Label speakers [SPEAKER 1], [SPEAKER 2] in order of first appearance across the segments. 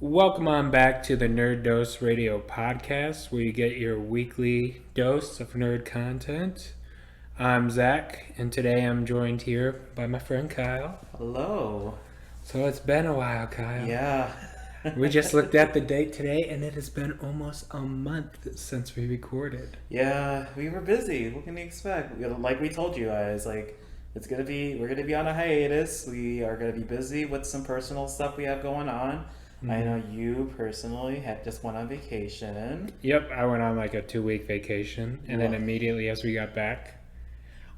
[SPEAKER 1] Welcome on back to the Nerd Dose Radio podcast, where you get your weekly dose of nerd content. I'm Zach, and today I'm joined here by my friend Kyle.
[SPEAKER 2] Hello.
[SPEAKER 1] So it's been a while, Kyle.
[SPEAKER 2] Yeah.
[SPEAKER 1] We just looked at the date today, and it has been almost a month since we recorded.
[SPEAKER 2] Yeah, we were busy. What can you expect? Like we told you guys, we're gonna be on a hiatus. We are gonna be busy with some personal stuff we have going on. I know you personally had just went on vacation.
[SPEAKER 1] Yep, I went on like a 2-week vacation, and then immediately as we got back,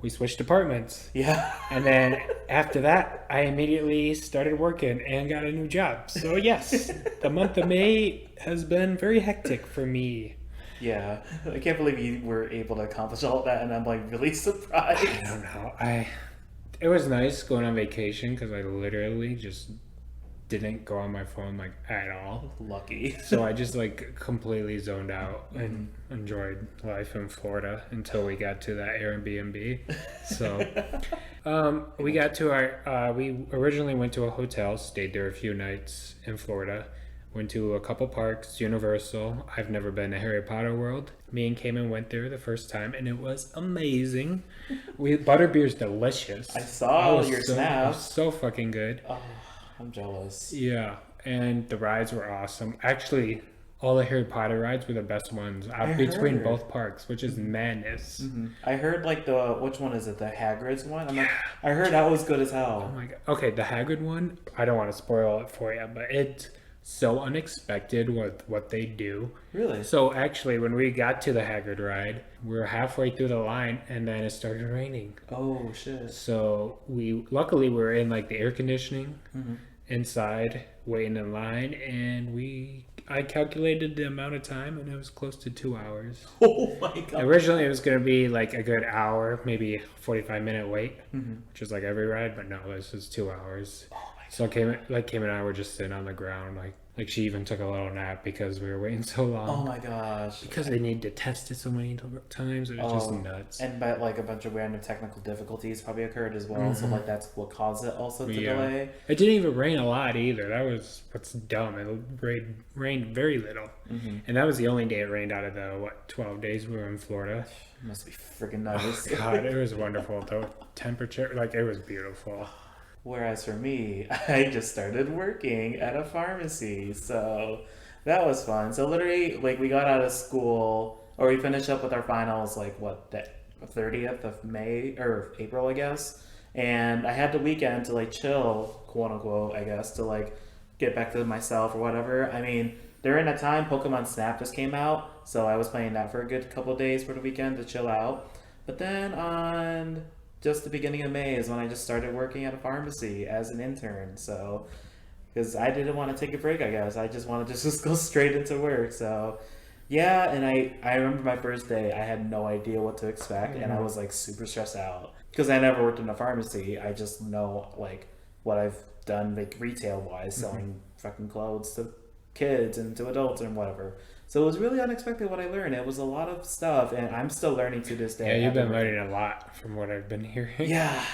[SPEAKER 1] we switched apartments.
[SPEAKER 2] Yeah.
[SPEAKER 1] And then after that, I immediately started working and got a new job. So yes, the month of May has been very hectic for me.
[SPEAKER 2] Yeah. I can't believe you were able to accomplish all of that, and I'm like really surprised.
[SPEAKER 1] I don't know. It was nice going on vacation because I literally just didn't go on my phone like at all.
[SPEAKER 2] Lucky.
[SPEAKER 1] So I just like completely zoned out and enjoyed life in Florida until we got to that Airbnb. So we got to we originally went to a hotel, stayed there a few nights in Florida, went to a couple parks, Universal. I've never been to Harry Potter World. Me and Cayman went there the first time, and it was amazing. Butterbeer's delicious.
[SPEAKER 2] I saw your
[SPEAKER 1] It
[SPEAKER 2] snap.
[SPEAKER 1] was so fucking good.
[SPEAKER 2] Oh, I'm jealous.
[SPEAKER 1] Yeah, and the rides were awesome. Actually, all the Harry Potter rides were the best ones out between both parks, which is madness.
[SPEAKER 2] Mm-hmm. I heard which one is it? The Hagrid's one? I heard that was good as hell.
[SPEAKER 1] Oh my god. Okay, the Hagrid one, I don't want to spoil it for you, but it's so unexpected with what they do.
[SPEAKER 2] Really?
[SPEAKER 1] So actually, when we got to the Hagrid ride, we were halfway through the line, and then it started raining.
[SPEAKER 2] Oh, shit.
[SPEAKER 1] So luckily we were in like the air conditioning inside, waiting in line, and I calculated the amount of time, and it was close to 2 hours.
[SPEAKER 2] Oh my god.
[SPEAKER 1] Originally, it was going to be like a good hour, maybe 45-minute wait, which is like every ride, but no, this is 2 hours.
[SPEAKER 2] Oh my god.
[SPEAKER 1] So Kim and I were just sitting on the ground, like she even took a little nap because we were waiting so long.
[SPEAKER 2] Oh my gosh.
[SPEAKER 1] Because they need to test it so many times, it was just nuts.
[SPEAKER 2] And but like a bunch of random technical difficulties probably occurred as well. So like that's what caused it also to delay.
[SPEAKER 1] It didn't even rain a lot either. That's dumb. It rained very little, and that was the only day it rained out of the 12 days we were in Florida.
[SPEAKER 2] It must be freaking nice.
[SPEAKER 1] Oh, God, it was wonderful. The temperature, it was beautiful.
[SPEAKER 2] Whereas for me, I just started working at a pharmacy, so that was fun. So literally, like we got out of school, or we finished up with our finals, the 30th of May or April, I guess. And I had the weekend to chill, quote unquote, I guess, to get back to myself or whatever. I mean, during that time, Pokemon Snap just came out, so I was playing that for a good couple of days for the weekend to chill out. But then on just the beginning of May is when I just started working at a pharmacy as an intern. So, because I didn't want to take a break, I guess. I just wanted to just go straight into work. So, yeah, and I remember my first day, I had no idea what to expect, and I was super stressed out. Because I never worked in a pharmacy. I just know what I've done retail-wise, selling fucking clothes to kids and to adults and whatever. So it was really unexpected what I learned. It was a lot of stuff, and I'm still learning to this day.
[SPEAKER 1] Yeah, you've been learning a lot from what I've been hearing.
[SPEAKER 2] Yeah.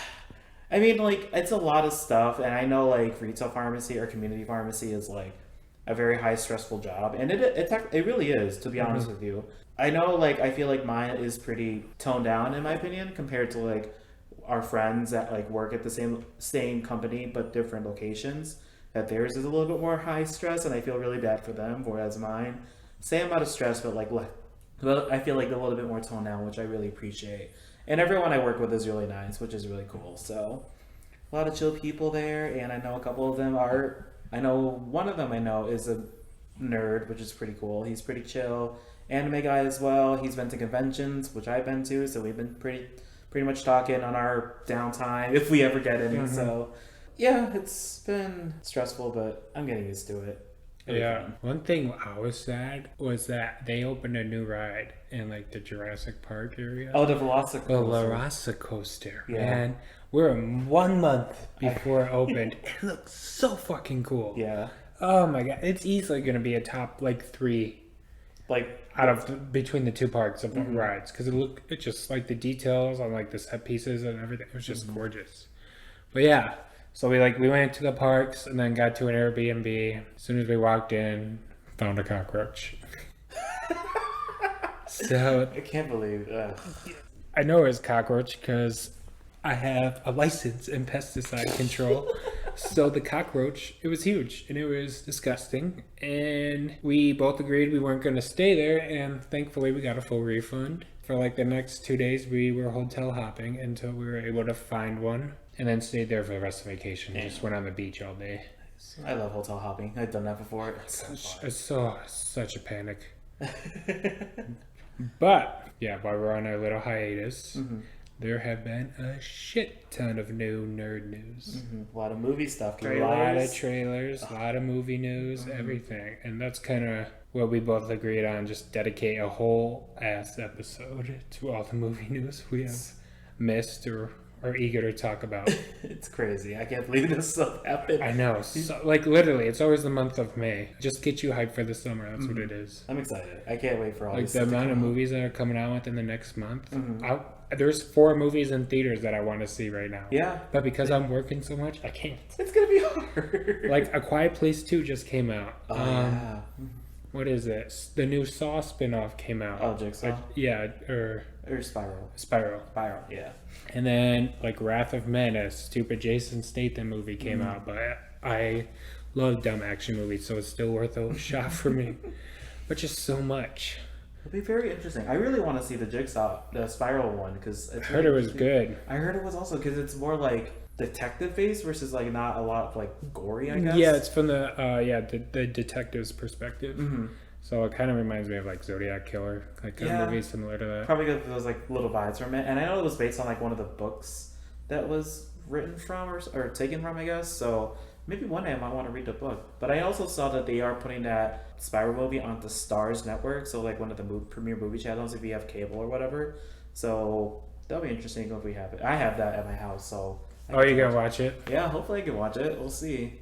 [SPEAKER 2] I mean, it's a lot of stuff, and I know, retail pharmacy or community pharmacy is, a very high stressful job, and it really is, to be honest with you. I know, I feel like mine is pretty toned down, in my opinion, compared to, our friends that, work at the same company, but different locations, that theirs is a little bit more high stress, and I feel really bad for them, whereas mine, same amount of stress, but I feel a little bit more toned down, which I really appreciate. And everyone I work with is really nice, which is really cool. So a lot of chill people there, and I know a couple of them one of them is a nerd, which is pretty cool. He's pretty chill. Anime guy as well. He's been to conventions, which I've been to, so we've been pretty much talking on our downtime if we ever get any. So yeah, it's been stressful, but I'm getting used to it.
[SPEAKER 1] Yeah. One thing I was sad was that they opened a new ride in the Jurassic Park area.
[SPEAKER 2] Oh, the Velocicoaster.
[SPEAKER 1] The Velocicoaster.
[SPEAKER 2] Yeah.
[SPEAKER 1] Man, we're 1 month before it opened. It looks so fucking cool.
[SPEAKER 2] Yeah.
[SPEAKER 1] Oh my god, it's easily going to be a top 3 out of between the two parks of rides, because it just the details on the set pieces and everything, it was just gorgeous. But yeah, So we went to the parks and then got to an Airbnb. As soon as we walked in, found a cockroach. So
[SPEAKER 2] I can't believe.
[SPEAKER 1] I know it was cockroach because I have a license in pesticide control. So the cockroach, it was huge and it was disgusting. And we both agreed we weren't going to stay there. And thankfully, we got a full refund. For like the next 2 days, we were hotel hopping until we were able to find one. And then stayed there for the rest of vacation.
[SPEAKER 2] Yeah.
[SPEAKER 1] Just went on the beach all day.
[SPEAKER 2] I love hotel hopping. I've done that before.
[SPEAKER 1] It's such a panic. But yeah, while we're on our little hiatus, there have been a shit ton of new nerd news.
[SPEAKER 2] A lot of movie stuff.
[SPEAKER 1] A lot of trailers, a lot of movie news, everything. And that's kind of what we both agreed on. Just dedicate a whole ass episode to all the movie news we have missed or are eager to talk about.
[SPEAKER 2] It's crazy. I can't believe this stuff happened.
[SPEAKER 1] I know. So, like literally, it's always the month of May. Just get you hyped for the summer. That's what it is.
[SPEAKER 2] I'm excited. I can't wait for all
[SPEAKER 1] Like
[SPEAKER 2] this
[SPEAKER 1] the
[SPEAKER 2] stuff to
[SPEAKER 1] amount of
[SPEAKER 2] come out.
[SPEAKER 1] movies that are coming out within the next month. There's 4 movies in theaters that I want to see right now.
[SPEAKER 2] Yeah.
[SPEAKER 1] But because I'm working so much, I can't.
[SPEAKER 2] It's gonna be hard.
[SPEAKER 1] Like A Quiet Place 2 just came out.
[SPEAKER 2] Oh, yeah.
[SPEAKER 1] What is it? The new Saw spin-off came out.
[SPEAKER 2] Oh, Jigsaw?
[SPEAKER 1] Or
[SPEAKER 2] Spiral.
[SPEAKER 1] Spiral.
[SPEAKER 2] Spiral, yeah.
[SPEAKER 1] And then like Wrath of Man, a stupid Jason Statham movie came out. But I love dumb action movies, so it's still worth a shot for me. But just so much.
[SPEAKER 2] It'll be very interesting. I really want to see the Spiral one, because
[SPEAKER 1] I heard it was good.
[SPEAKER 2] I heard it was also because it's more like detective based versus like not a lot of like gory, I guess.
[SPEAKER 1] Yeah, it's from the detective's perspective. So it kind of reminds me of like Zodiac Killer, like kind of movies similar to that.
[SPEAKER 2] Probably got those like little vibes from it. And I know it was based on like one of the books that was written from or taken from, I guess. So maybe one day I might want to read the book. But I also saw that they are putting that Spiral movie on the Stars Network, so like one of the premier movie channels if you have cable or whatever. So that'll be interesting if we have it. I have that at my house, so.
[SPEAKER 1] Oh, you gonna watch it?
[SPEAKER 2] Yeah, hopefully I can watch it. We'll see.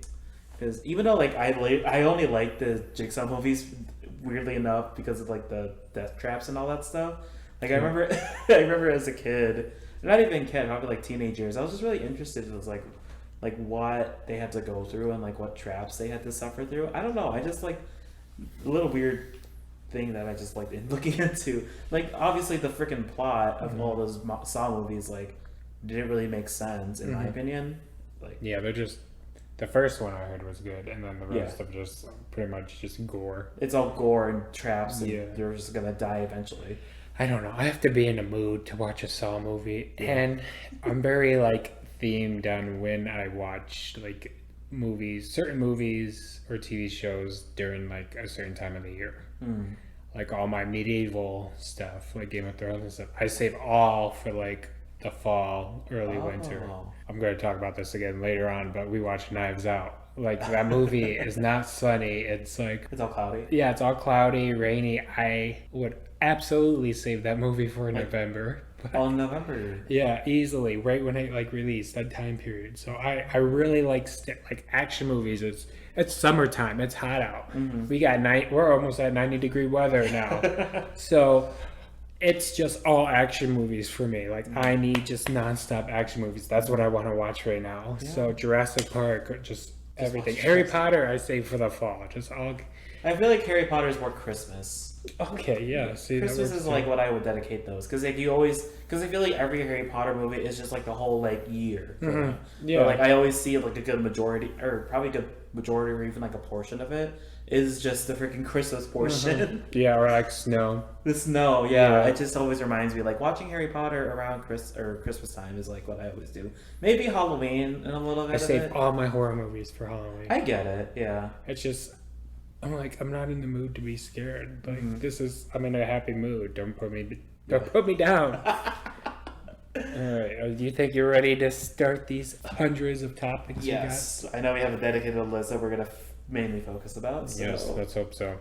[SPEAKER 2] Because even though like I only like the Jigsaw movies, weirdly enough, because of like the death traps and all that stuff. Like I remember, I remember as a kid, not even kid, probably like teenage years, I was just really interested in like what they had to go through and like what traps they had to suffer through. I don't know. I just like a little weird thing that I just like looking into. Like obviously the freaking plot of all those Saw movies like didn't really make sense in my opinion. Like
[SPEAKER 1] Yeah, they're just the first one I heard was good, and then the rest of just pretty much just gore.
[SPEAKER 2] it's all gore and traps, and you're just gonna die eventually.
[SPEAKER 1] I don't know. I have to be in a mood to watch a Saw movie, and I'm very like themed on when I watch like movies, certain movies or TV shows during like a certain time of the year. Like all my medieval stuff, like Game of Thrones and stuff, I save all for like the fall, early winter. I'm going to talk about this again later on, but we watched Knives Out. Like that movie is not sunny. It's like
[SPEAKER 2] It's all cloudy.
[SPEAKER 1] yeah, it's all cloudy, rainy. I would absolutely save that movie for November.
[SPEAKER 2] All in November.
[SPEAKER 1] Yeah, easily, right when it like released, that time period. So I really like like action movies. It's summertime. It's hot out. We got we're almost at 90-degree weather now. So it's just all action movies for me. Like I need just nonstop action movies. That's what I want to watch right now. So Jurassic Park, just everything. Harry Potter, I save for the fall. Just all.
[SPEAKER 2] I feel like Harry Potter is more Christmas.
[SPEAKER 1] Okay, yeah. See, that
[SPEAKER 2] Christmas
[SPEAKER 1] works
[SPEAKER 2] is
[SPEAKER 1] too.
[SPEAKER 2] like what I would dedicate those, because like because I feel like every Harry Potter movie is just like the whole like year. For them.
[SPEAKER 1] Yeah.
[SPEAKER 2] But, like I always see like a good majority, or probably a good majority, or even like a portion of it is just the freaking Christmas portion.
[SPEAKER 1] Yeah, or like snow.
[SPEAKER 2] The snow, yeah. It just always reminds me, like watching Harry Potter around Christmas time is like what I always do. Maybe Halloween and a little bit
[SPEAKER 1] I
[SPEAKER 2] of
[SPEAKER 1] save
[SPEAKER 2] it.
[SPEAKER 1] all my horror movies for Halloween.
[SPEAKER 2] I get it, yeah.
[SPEAKER 1] It's just, I'm not in the mood to be scared. Like I'm in a happy mood. Don't put me down. All right. Do you think you're ready to start these hundreds of topics?
[SPEAKER 2] Yes, I know we have a dedicated list that we're gonna mainly focus about. So.
[SPEAKER 1] Yes, let's hope so.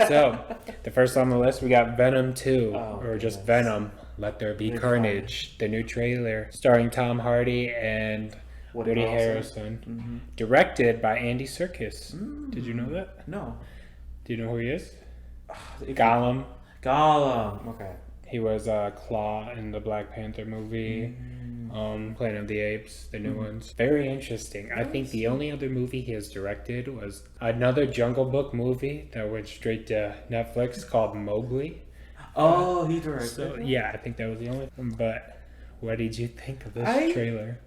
[SPEAKER 1] So, the first on the list, we got Venom 2, or just Venom, Let There Be Carnage, the new trailer, starring Tom Hardy and Woody Harrelson, directed by Andy Serkis. Did you know that?
[SPEAKER 2] No.
[SPEAKER 1] Do you know who he is? Gollum.
[SPEAKER 2] Gollum. Okay.
[SPEAKER 1] He was Claw in the Black Panther movie. Planet of the Apes, the new
[SPEAKER 2] Mhm.
[SPEAKER 1] ones. Very interesting. I think the only other movie he has directed was another Jungle Book movie that went straight to Netflix called Mowgli.
[SPEAKER 2] Oh, he directed
[SPEAKER 1] So
[SPEAKER 2] it?
[SPEAKER 1] yeah, I think that was the only one. But what did you think of this
[SPEAKER 2] I
[SPEAKER 1] trailer?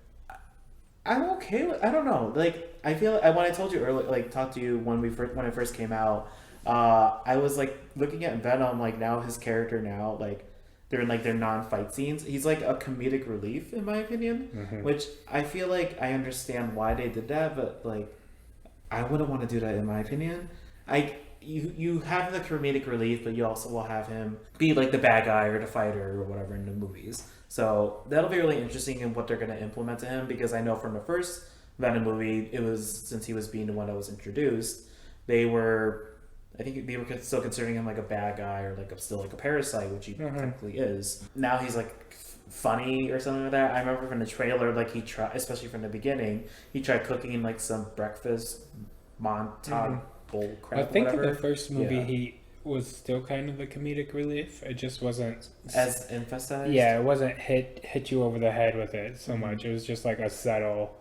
[SPEAKER 2] I'm okay with. I don't know. Like I feel when I told you earlier, like talked to you when it first came out. I was like looking at Venom. Like now his character now like they're in like their non-fight scenes. He's like a comedic relief in my opinion, which I feel like I understand why they did that, but like I wouldn't want to do that in my opinion. You have the comedic relief, but you also will have him be like the bad guy or the fighter or whatever in the movies. So that'll be really interesting in what they're going to implement to him because I know from the first Venom movie, it was since he was being the one that was introduced, they were. I think they were still considering him like a bad guy or like still like a parasite, which he technically is. Now he's like funny or something like that. I remember from the trailer, like he tried, especially from the beginning, he tried cooking like some breakfast Montauk bull crap.
[SPEAKER 1] I think
[SPEAKER 2] whatever.
[SPEAKER 1] in the first movie
[SPEAKER 2] Yeah.
[SPEAKER 1] he was still kind of the comedic relief. It just wasn't
[SPEAKER 2] As emphasized.
[SPEAKER 1] yeah, it wasn't hit you over the head with it so much. It was just like a subtle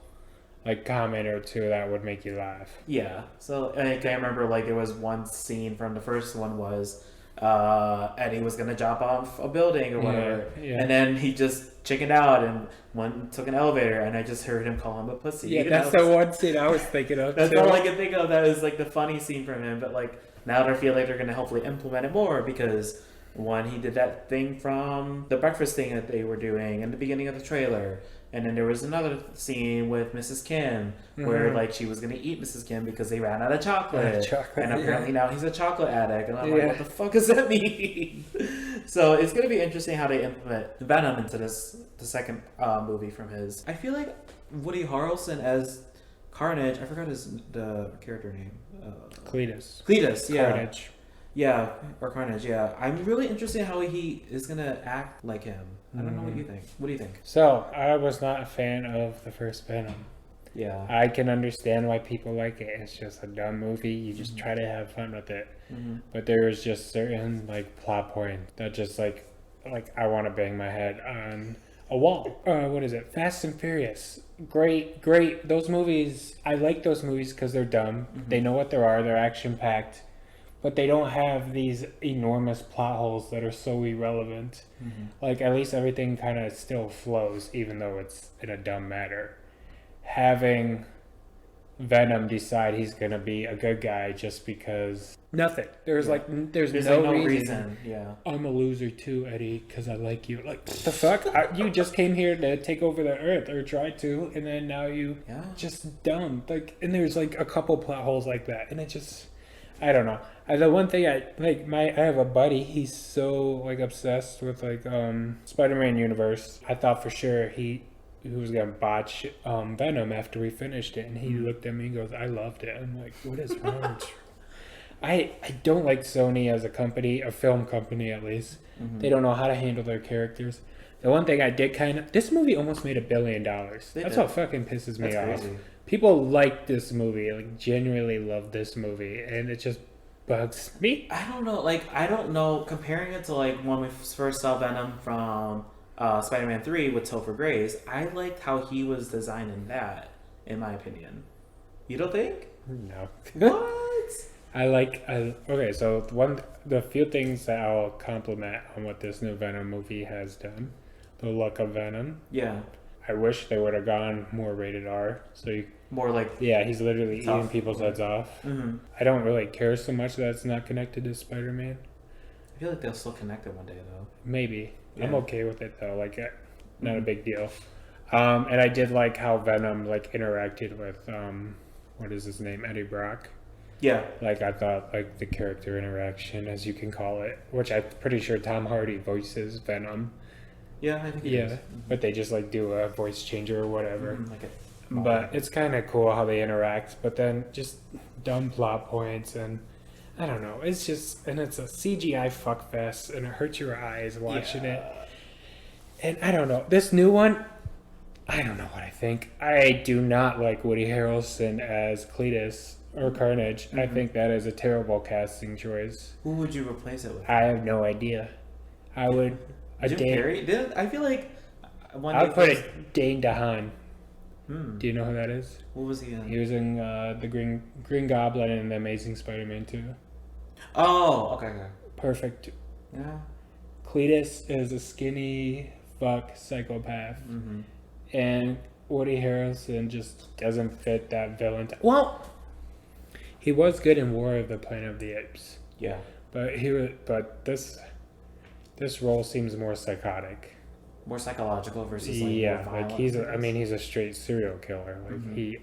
[SPEAKER 1] like comment or two that would make you laugh.
[SPEAKER 2] Yeah. So like, I remember like there was one scene from the first one was Eddie was gonna jump off a building or whatever,
[SPEAKER 1] Yeah.
[SPEAKER 2] and then he just chickened out and took an elevator, and I just heard him call him a pussy.
[SPEAKER 1] Yeah,
[SPEAKER 2] you
[SPEAKER 1] that's
[SPEAKER 2] know?
[SPEAKER 1] the one scene I was thinking of.
[SPEAKER 2] That's
[SPEAKER 1] too.
[SPEAKER 2] all I can think of. That is like the funny scene from him. But like now I feel like they're gonna hopefully implement it more because one, he did that thing from the breakfast thing that they were doing in the beginning of the trailer, and then there was another scene with Mrs. Kim where like she was gonna eat Mrs. Kim because they ran out of chocolate,
[SPEAKER 1] Chocolate,
[SPEAKER 2] and apparently now he's a chocolate addict, and I'm
[SPEAKER 1] Yeah.
[SPEAKER 2] like, what the fuck does that mean? So it's gonna be interesting how they implement Venom into the second movie from his. I feel like Woody Harrelson as Carnage. I forgot the character name.
[SPEAKER 1] Cletus.
[SPEAKER 2] Cletus. Yeah.
[SPEAKER 1] Carnage.
[SPEAKER 2] Yeah, or Carnage. Yeah, I'm really interested in how he is gonna act like him. I don't know what you think. What do you think?
[SPEAKER 1] So I was not a fan of the first Venom.
[SPEAKER 2] Yeah.
[SPEAKER 1] I can understand why people like it. It's just a dumb movie. You just try to have fun with it. But there was just certain like plot points that just like I want to bang my head on a wall. What is it? Fast and Furious. Great. Those movies. I like those movies because they're dumb. They know what they are. They're action packed, but they don't have these enormous plot holes that are so irrelevant. Like at least everything kind of still flows, even though it's in a dumb matter. Having Venom decide he's gonna be a good guy just because nothing. There's there's
[SPEAKER 2] There's
[SPEAKER 1] no,
[SPEAKER 2] like no
[SPEAKER 1] reason.
[SPEAKER 2] reason. Yeah.
[SPEAKER 1] I'm a loser too, Eddie, because I like you. Like the fuck? You just came here to take over the earth or try to, and then now you
[SPEAKER 2] Yeah.
[SPEAKER 1] just dumb. Like, and there's like a couple plot holes like that, and it just. I don't know. The one thing I have a buddy. He's so like obsessed with like Spider-Man universe. I thought for sure he was gonna botch Venom after we finished it, and he looked at me and goes, "I loved it." I'm like, "What is wrong with you?" I don't like Sony as a company, a film company at least. They don't know how to handle their characters. The one thing I did this movie almost made $1 billion. That's
[SPEAKER 2] did.
[SPEAKER 1] what fucking pisses me off.
[SPEAKER 2] That's crazy.
[SPEAKER 1] People like this movie, like genuinely love this movie, and it just bugs me.
[SPEAKER 2] I don't know. Like I don't know. Comparing it to like when we first saw Venom from Spider-Man 3 with Topher Grace, I liked how he was designed in that. In my opinion, you don't think?
[SPEAKER 1] No.
[SPEAKER 2] What?
[SPEAKER 1] Okay, so the few things that I'll compliment on what this new Venom movie has done, the look of Venom.
[SPEAKER 2] Yeah.
[SPEAKER 1] I wish they would have gone more rated R. So
[SPEAKER 2] More like.
[SPEAKER 1] yeah, he's literally
[SPEAKER 2] Tough.
[SPEAKER 1] eating people's heads off. I don't really care so much that it's not connected to Spider-Man.
[SPEAKER 2] I feel like they'll still connect it one day though.
[SPEAKER 1] Maybe. I'm
[SPEAKER 2] Yeah.
[SPEAKER 1] okay with it though. Like, not a big deal. And I did like how Venom like interacted with what is his name, Eddie Brock.
[SPEAKER 2] Yeah.
[SPEAKER 1] Like I thought like the character interaction, as you can call it, which I'm pretty sure Tom Hardy voices Venom.
[SPEAKER 2] Yeah, I think it
[SPEAKER 1] Yeah,
[SPEAKER 2] is.
[SPEAKER 1] but they just like do a voice changer or whatever.
[SPEAKER 2] Like it.
[SPEAKER 1] But it's kind of cool how they interact. But then just dumb plot points and I don't know. It's just and it's a CGI fuckfest and it hurts your eyes watching it. And I don't know. This new one, I don't know what I think. I do not like Woody Harrelson as Cletus or Carnage. I think that is a terrible casting choice.
[SPEAKER 2] Who would you replace it with?
[SPEAKER 1] I have no idea. I would.
[SPEAKER 2] Jim Carrey? I feel like When
[SPEAKER 1] I
[SPEAKER 2] they
[SPEAKER 1] would put
[SPEAKER 2] first-
[SPEAKER 1] it Dane DeHaan.
[SPEAKER 2] Hmm.
[SPEAKER 1] Do you know who that is?
[SPEAKER 2] What was he in?
[SPEAKER 1] He was in the Green Goblin and the Amazing Spider-Man 2.
[SPEAKER 2] Oh, okay.
[SPEAKER 1] Perfect.
[SPEAKER 2] Yeah.
[SPEAKER 1] Cletus is a skinny fuck psychopath,
[SPEAKER 2] Mm-hmm.
[SPEAKER 1] and Woody Harrelson just doesn't fit that villain. Well, he was good in War of the Planet of the Apes,
[SPEAKER 2] Yeah.
[SPEAKER 1] but this role seems more psychotic.
[SPEAKER 2] More psychological versus like
[SPEAKER 1] Yeah,
[SPEAKER 2] more violent.
[SPEAKER 1] like he's a straight serial killer. Like
[SPEAKER 2] Mhm.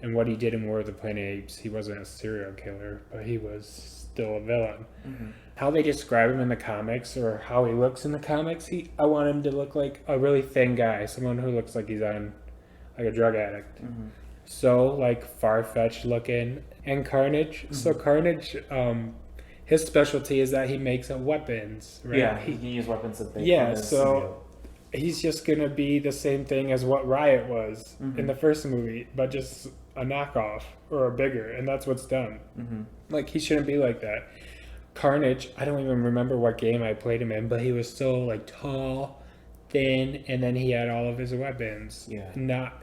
[SPEAKER 1] and what he did in War of the Planet of the Apes, he wasn't a serial killer, but he was still a villain.
[SPEAKER 2] Mm-hmm.
[SPEAKER 1] How they describe him in the comics or how he looks in the comics, I want him to look like a really thin guy, someone who looks like he's on like a drug addict.
[SPEAKER 2] Mm-hmm.
[SPEAKER 1] So like far-fetched looking. And Carnage.
[SPEAKER 2] Mm-hmm.
[SPEAKER 1] So Carnage, his specialty is that he makes weapons, right?
[SPEAKER 2] Yeah, he can use weapons that they.
[SPEAKER 1] Yeah,
[SPEAKER 2] from his
[SPEAKER 1] so he's just gonna be the same thing as what Riot was in the first movie, but just a knockoff or a bigger, and that's what's done.
[SPEAKER 2] Mm-hmm.
[SPEAKER 1] Like he shouldn't be like that. Carnage, I don't even remember what game I played him in, but he was still like tall, thin, and then he had all of his weapons.
[SPEAKER 2] Yeah.
[SPEAKER 1] Not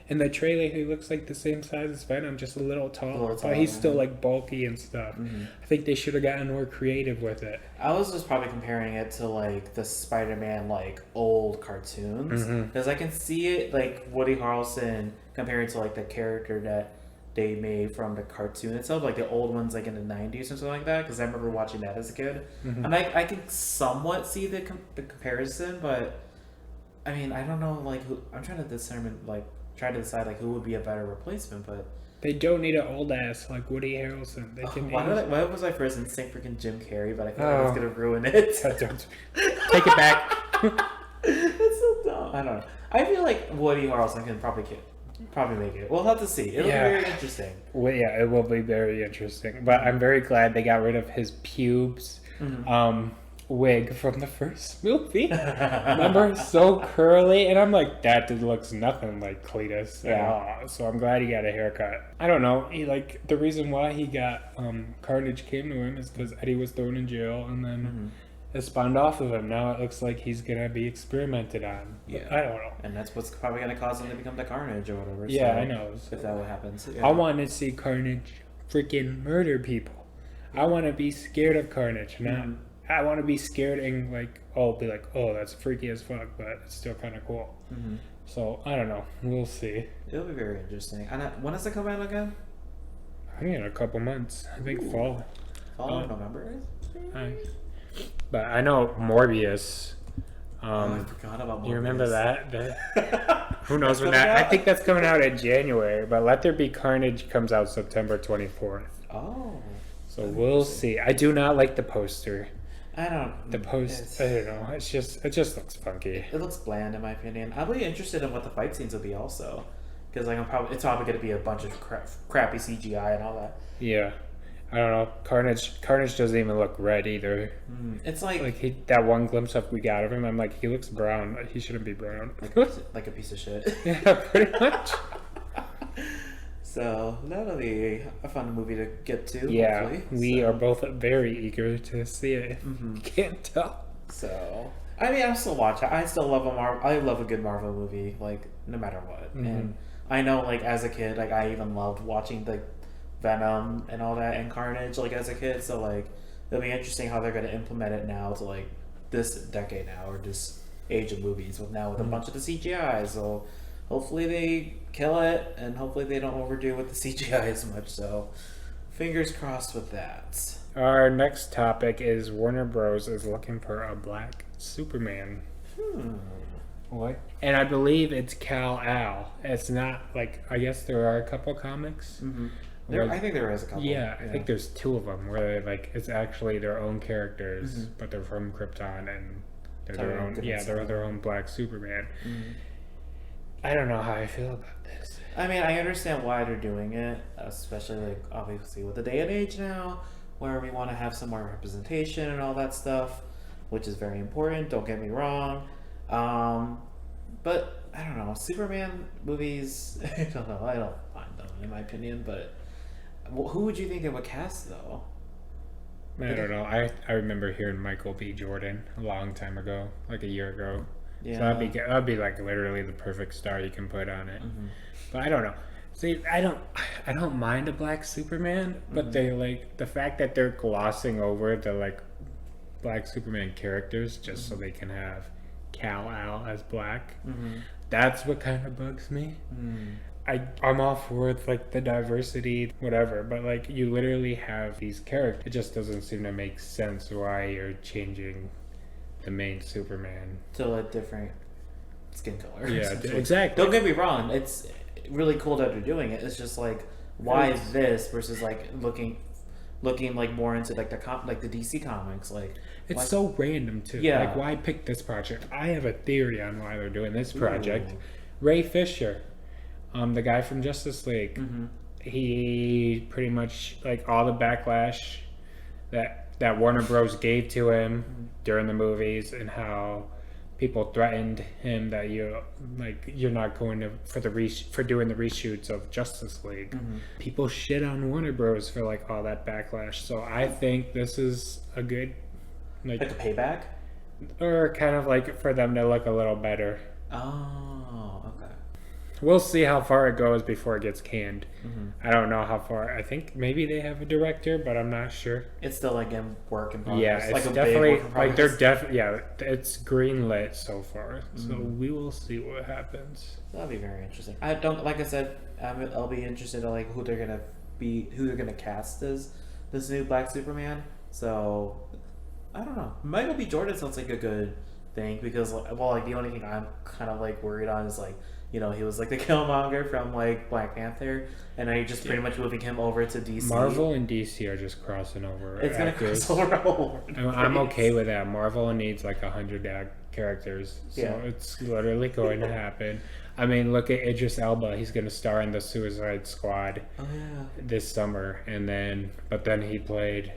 [SPEAKER 1] in the trailer, he looks like the same size as Venom, just a little taller,
[SPEAKER 2] taller,
[SPEAKER 1] but he's still
[SPEAKER 2] yeah.
[SPEAKER 1] like bulky and stuff.
[SPEAKER 2] Mm-hmm.
[SPEAKER 1] I think they should have gotten more creative with it.
[SPEAKER 2] I was just probably comparing it to like the Spider-Man like old cartoons because I can see it like Woody Harrelson comparing to like the character that they made from the cartoon itself, like the old ones like in the 90s or something like that, because I remember watching that as a kid. And I can somewhat see the comparison, but I mean I don't know like who I'm trying to decide like who would be a better replacement, but
[SPEAKER 1] They don't need an old ass like Woody Harrelson. They can
[SPEAKER 2] why was I first instinct freaking Jim Carrey, but I feel like I was gonna ruin it.
[SPEAKER 1] Take it back.
[SPEAKER 2] That's so dumb. I don't know. I feel like Woody Harrelson can probably make it. We'll have to see. It'll
[SPEAKER 1] Yeah.
[SPEAKER 2] be very interesting.
[SPEAKER 1] Well, yeah, it will be very interesting. But I'm very glad they got rid of his pubes wig from the first movie. Remember? So curly. And I'm like, that dude looks nothing like Cletus at all. So I'm glad he got a haircut. I don't know. The reason why he got Carnage came to him is because Eddie was thrown in jail and then it spawned off of him. Now it looks like he's going to be experimented on.
[SPEAKER 2] Yeah.
[SPEAKER 1] I don't know.
[SPEAKER 2] And that's what's probably going to cause him to become the Carnage or whatever.
[SPEAKER 1] Yeah,
[SPEAKER 2] so
[SPEAKER 1] I know.
[SPEAKER 2] If that happens. Yeah.
[SPEAKER 1] I want to see Carnage freaking murder people. I want to be scared of Carnage, not. I want to be scared and be like, oh, that's freaky as fuck, but it's still kind of cool. So I don't know. We'll see.
[SPEAKER 2] It'll be very interesting. And when does it come out again?
[SPEAKER 1] I think in a couple months. I think fall.
[SPEAKER 2] Fall November.
[SPEAKER 1] But I know Morbius.
[SPEAKER 2] I forgot about.
[SPEAKER 1] You remember that? Who knows when that? I think that's coming out in January. But Let There Be Carnage comes out September 24th.
[SPEAKER 2] Oh.
[SPEAKER 1] So we'll see. I do not like the poster.
[SPEAKER 2] I don't.
[SPEAKER 1] The post, I don't know. It just looks funky.
[SPEAKER 2] It looks bland in my opinion. I'll be interested in what the fight scenes will be also, because it's probably going to be a bunch of crappy CGI and all that.
[SPEAKER 1] Yeah, I don't know. Carnage doesn't even look red either.
[SPEAKER 2] It's like
[SPEAKER 1] that one glimpse of we got of him. I'm like, he looks brown. He shouldn't be brown.
[SPEAKER 2] like a piece of shit.
[SPEAKER 1] Yeah, pretty much.
[SPEAKER 2] So that'll be a fun movie to get to.
[SPEAKER 1] Yeah,
[SPEAKER 2] hopefully.
[SPEAKER 1] we are both very eager to see it. You can't tell.
[SPEAKER 2] So I mean, I'm still watching. I still love I love a good Marvel movie, like no matter what. And I know, like as a kid, like I even loved watching the Venom and all that and Carnage, like as a kid. So like it'll be interesting how they're going to implement it now to like this decade now or this age of movies with a bunch of the CGI. So hopefully they kill it, and hopefully they don't overdo with the CGI as much. So fingers crossed with that.
[SPEAKER 1] Our next topic is Warner Bros. Is looking for a black Superman. What? And I believe it's Kal-El. It's not like, I guess there are a couple comics.
[SPEAKER 2] I think there is a couple.
[SPEAKER 1] Yeah, I think there's two of them where it's actually their own characters, but they're from Krypton and they're their own. Yeah, they're their own black Superman. I don't know how I feel about this.
[SPEAKER 2] I mean, I understand why they're doing it, especially like obviously with the day and age now, where we want to have some more representation and all that stuff, which is very important. Don't get me wrong, but I don't know. Superman movies, I don't know. I don't find them in my opinion, but who would you think they would cast though?
[SPEAKER 1] I don't know. I remember hearing Michael B. Jordan a long time ago, like a year ago.
[SPEAKER 2] Yeah.
[SPEAKER 1] So that'd be like literally the perfect star you can put on it.
[SPEAKER 2] Mm-hmm.
[SPEAKER 1] But I don't know. See, I don't mind a black Superman, but they like the fact that they're glossing over the like black Superman characters just so they can have Kal-El as black.
[SPEAKER 2] Mm-hmm.
[SPEAKER 1] That's what kind of bugs me.
[SPEAKER 2] Mm.
[SPEAKER 1] I'm all for it, like the diversity, whatever, but like you literally have these characters. It just doesn't seem to make sense why you're changing the main Superman.
[SPEAKER 2] To a different skin color.
[SPEAKER 1] Yeah,
[SPEAKER 2] essentially.
[SPEAKER 1] exactly.
[SPEAKER 2] Don't get me wrong. It's really cool that they're doing it. It's just like, why is this versus like looking like more into like the DC comics? Like,
[SPEAKER 1] It's
[SPEAKER 2] why-
[SPEAKER 1] so random too.
[SPEAKER 2] Yeah.
[SPEAKER 1] Like, why pick this project? I have a theory on why they're doing this project.
[SPEAKER 2] Ooh.
[SPEAKER 1] Ray Fisher, the guy from Justice League,
[SPEAKER 2] Mm-hmm.
[SPEAKER 1] he pretty much like all the backlash that Warner Bros. Gave to him during the movies and how people threatened him that you're not going to for doing the reshoots of Justice League.
[SPEAKER 2] Mm-hmm.
[SPEAKER 1] People shit on Warner Bros. For like all that backlash. So I think this is a good
[SPEAKER 2] Like a payback.
[SPEAKER 1] or kind of like for them to look a little better.
[SPEAKER 2] Oh, okay.
[SPEAKER 1] We'll see how far it goes before it gets canned.
[SPEAKER 2] Mm-hmm.
[SPEAKER 1] I don't know how far. I think maybe they have a director, but I'm not sure.
[SPEAKER 2] It's still like in work in progress.
[SPEAKER 1] Yeah, it's
[SPEAKER 2] like a
[SPEAKER 1] definitely
[SPEAKER 2] big work in
[SPEAKER 1] like they're
[SPEAKER 2] progress.
[SPEAKER 1] yeah, it's greenlit so far. So
[SPEAKER 2] Mm-hmm.
[SPEAKER 1] we will see what happens.
[SPEAKER 2] That'll be very interesting. I don't like I said. I'll be interested in like who they're gonna cast as this new Black Superman. So I don't know. Michael B. Jordan sounds like a good thing because like the only thing I'm kind of like worried on is like he was like the Killmonger from like Black Panther, and now you're just pretty much moving him over to DC.
[SPEAKER 1] Marvel and DC are just crossing over.
[SPEAKER 2] It's gonna
[SPEAKER 1] actors.
[SPEAKER 2] cross over all over the
[SPEAKER 1] I'm
[SPEAKER 2] place.
[SPEAKER 1] okay with that. Marvel needs like 100 characters, so
[SPEAKER 2] Yeah.
[SPEAKER 1] it's literally going to happen. I mean, look at Idris Elba. He's going to star in the Suicide Squad
[SPEAKER 2] Oh yeah.
[SPEAKER 1] this summer, but then he played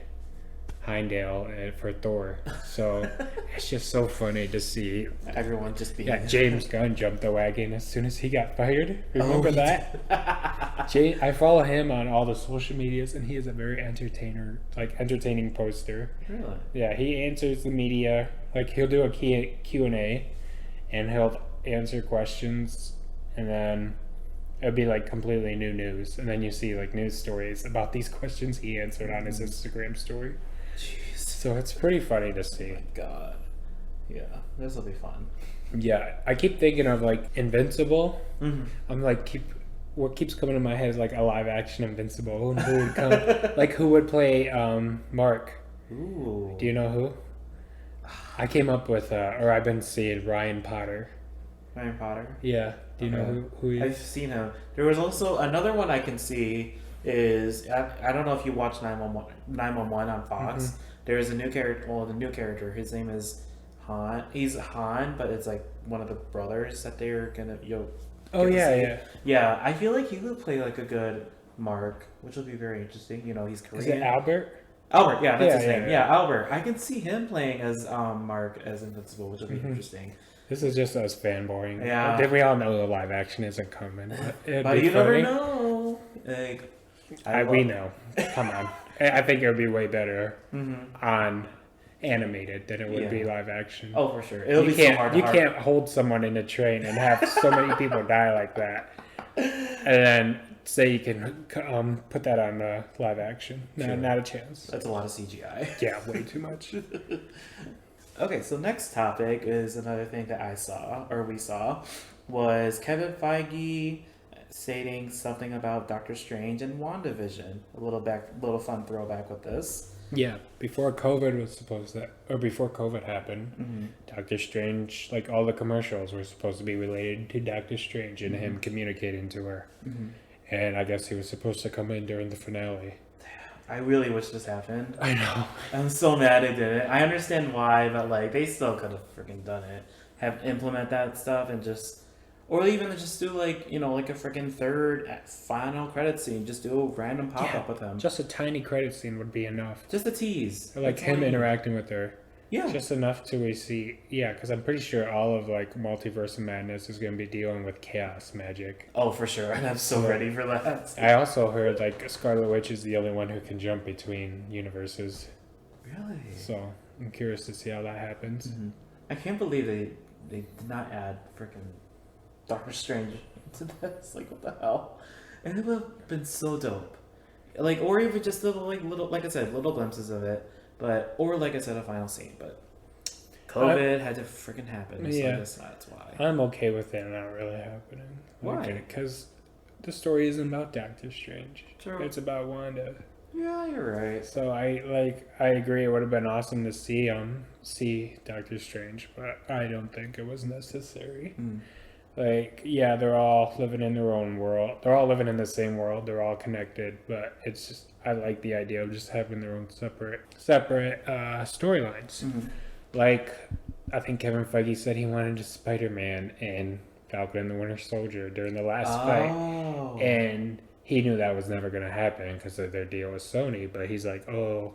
[SPEAKER 1] Heimdall for Thor. So it's just so funny to see.
[SPEAKER 2] Everyone just being
[SPEAKER 1] Yeah, James Gunn jumped the wagon as soon as he got fired. Remember
[SPEAKER 2] he
[SPEAKER 1] that? I follow him on all the social medias, and he is a very entertaining poster.
[SPEAKER 2] Really?
[SPEAKER 1] Yeah, he answers the media. Like he'll do a Q&A, and he'll answer questions, and then it'll be like completely new news, and then you see like news stories about these questions he answered on his Instagram story.
[SPEAKER 2] Jeez.
[SPEAKER 1] So it's pretty funny to see.
[SPEAKER 2] God. Yeah, this will be fun.
[SPEAKER 1] Yeah, I keep thinking of like Invincible.
[SPEAKER 2] Mm-hmm.
[SPEAKER 1] I'm like what keeps coming to my head is like a live action Invincible. Who would come? Like who would play Mark?
[SPEAKER 2] Ooh.
[SPEAKER 1] Do you know who? I came up with or I've been seeing Ryan Potter.
[SPEAKER 2] Ryan Potter?
[SPEAKER 1] Yeah. Do you know
[SPEAKER 2] Okay.
[SPEAKER 1] who he
[SPEAKER 2] I've
[SPEAKER 1] is?
[SPEAKER 2] seen him. There was also another one I can see is I don't know if you watch 911 on Fox.
[SPEAKER 1] Mm-hmm.
[SPEAKER 2] There's a new character. Well, the new character. His name is Han. He's Han, but it's like one of the brothers that they're gonna
[SPEAKER 1] Oh
[SPEAKER 2] get to
[SPEAKER 1] yeah,
[SPEAKER 2] see.
[SPEAKER 1] yeah.
[SPEAKER 2] Yeah, I feel like he would play like a good Mark, which will be very interesting. He's Korean.
[SPEAKER 1] Is it Albert?
[SPEAKER 2] Albert, yeah, that's
[SPEAKER 1] Yeah,
[SPEAKER 2] his
[SPEAKER 1] yeah,
[SPEAKER 2] name.
[SPEAKER 1] yeah.
[SPEAKER 2] Yeah, Albert. I can see him playing as Mark as Invincible, which will be
[SPEAKER 1] Mhm.
[SPEAKER 2] interesting.
[SPEAKER 1] This is just us fanboying.
[SPEAKER 2] Yeah.
[SPEAKER 1] Did we all know the live action isn't coming? But it'd
[SPEAKER 2] But
[SPEAKER 1] be
[SPEAKER 2] you never
[SPEAKER 1] funny.
[SPEAKER 2] know. Like,
[SPEAKER 1] We know. Come on. I think it would be way better
[SPEAKER 2] Mm-hmm.
[SPEAKER 1] on animated than it would be
[SPEAKER 2] Yeah.
[SPEAKER 1] live action.
[SPEAKER 2] Oh, for sure. It'll
[SPEAKER 1] you
[SPEAKER 2] be
[SPEAKER 1] can't
[SPEAKER 2] so hard. To
[SPEAKER 1] you
[SPEAKER 2] hard.
[SPEAKER 1] can't hold someone in a train and have so many people die like that, and then say you can put that on live action. No,
[SPEAKER 2] Sure.
[SPEAKER 1] not a chance.
[SPEAKER 2] That's a lot of CGI.
[SPEAKER 1] Yeah, way too much.
[SPEAKER 2] Okay, so next topic is another thing that we saw, was Kevin Feige stating something about Doctor Strange and WandaVision. A little fun throwback with this.
[SPEAKER 1] Yeah, before COVID happened,
[SPEAKER 2] Mm-hmm.
[SPEAKER 1] Doctor Strange, like all the commercials were supposed to be related to Doctor Strange and him communicating to her.
[SPEAKER 2] Mm-hmm.
[SPEAKER 1] And I guess he was supposed to come in during the finale.
[SPEAKER 2] I really wish this happened.
[SPEAKER 1] I know.
[SPEAKER 2] I'm so mad they didn't. I understand why, but like they still could have freaking done it. Implement that stuff and or even just do like like a freaking third final credit scene. Just do a random pop up with him.
[SPEAKER 1] Just a tiny credit scene would be enough.
[SPEAKER 2] Just a tease.
[SPEAKER 1] Or like
[SPEAKER 2] That's all
[SPEAKER 1] him
[SPEAKER 2] you need.
[SPEAKER 1] interacting with her.
[SPEAKER 2] Yeah.
[SPEAKER 1] Just enough to we see. Yeah, because I'm pretty sure all of like Multiverse of Madness is going to be dealing with chaos magic.
[SPEAKER 2] Oh, for sure. And I'm so ready for that.
[SPEAKER 1] I also heard like Scarlet Witch is the only one who can jump between universes.
[SPEAKER 2] Really?
[SPEAKER 1] So I'm curious to see how that happens.
[SPEAKER 2] I can't believe they did not add freaking Doctor Strange to this. Like, what the hell? And it would have been so dope. Like, or even just little, like I said, little glimpses of it. But, or like I said, a final scene. But COVID had to freaking happen. So I guess that's why.
[SPEAKER 1] I'm okay with it not really happening.
[SPEAKER 2] Why?
[SPEAKER 1] Because the story isn't about Doctor Strange.
[SPEAKER 2] True.
[SPEAKER 1] It's about Wanda.
[SPEAKER 2] Yeah, you're right.
[SPEAKER 1] So I agree. It would have been awesome to see Doctor Strange, but I don't think it was necessary. Like, yeah, they're all living in their own world. They're all living in the same world. They're all connected, but it's just I like the idea of just having their own separate storylines. Like, I think Kevin Feige said he wanted just Spider-Man and Falcon and the Winter Soldier during the last fight, and he knew that was never going to happen because of their deal with Sony. But he's like, oh,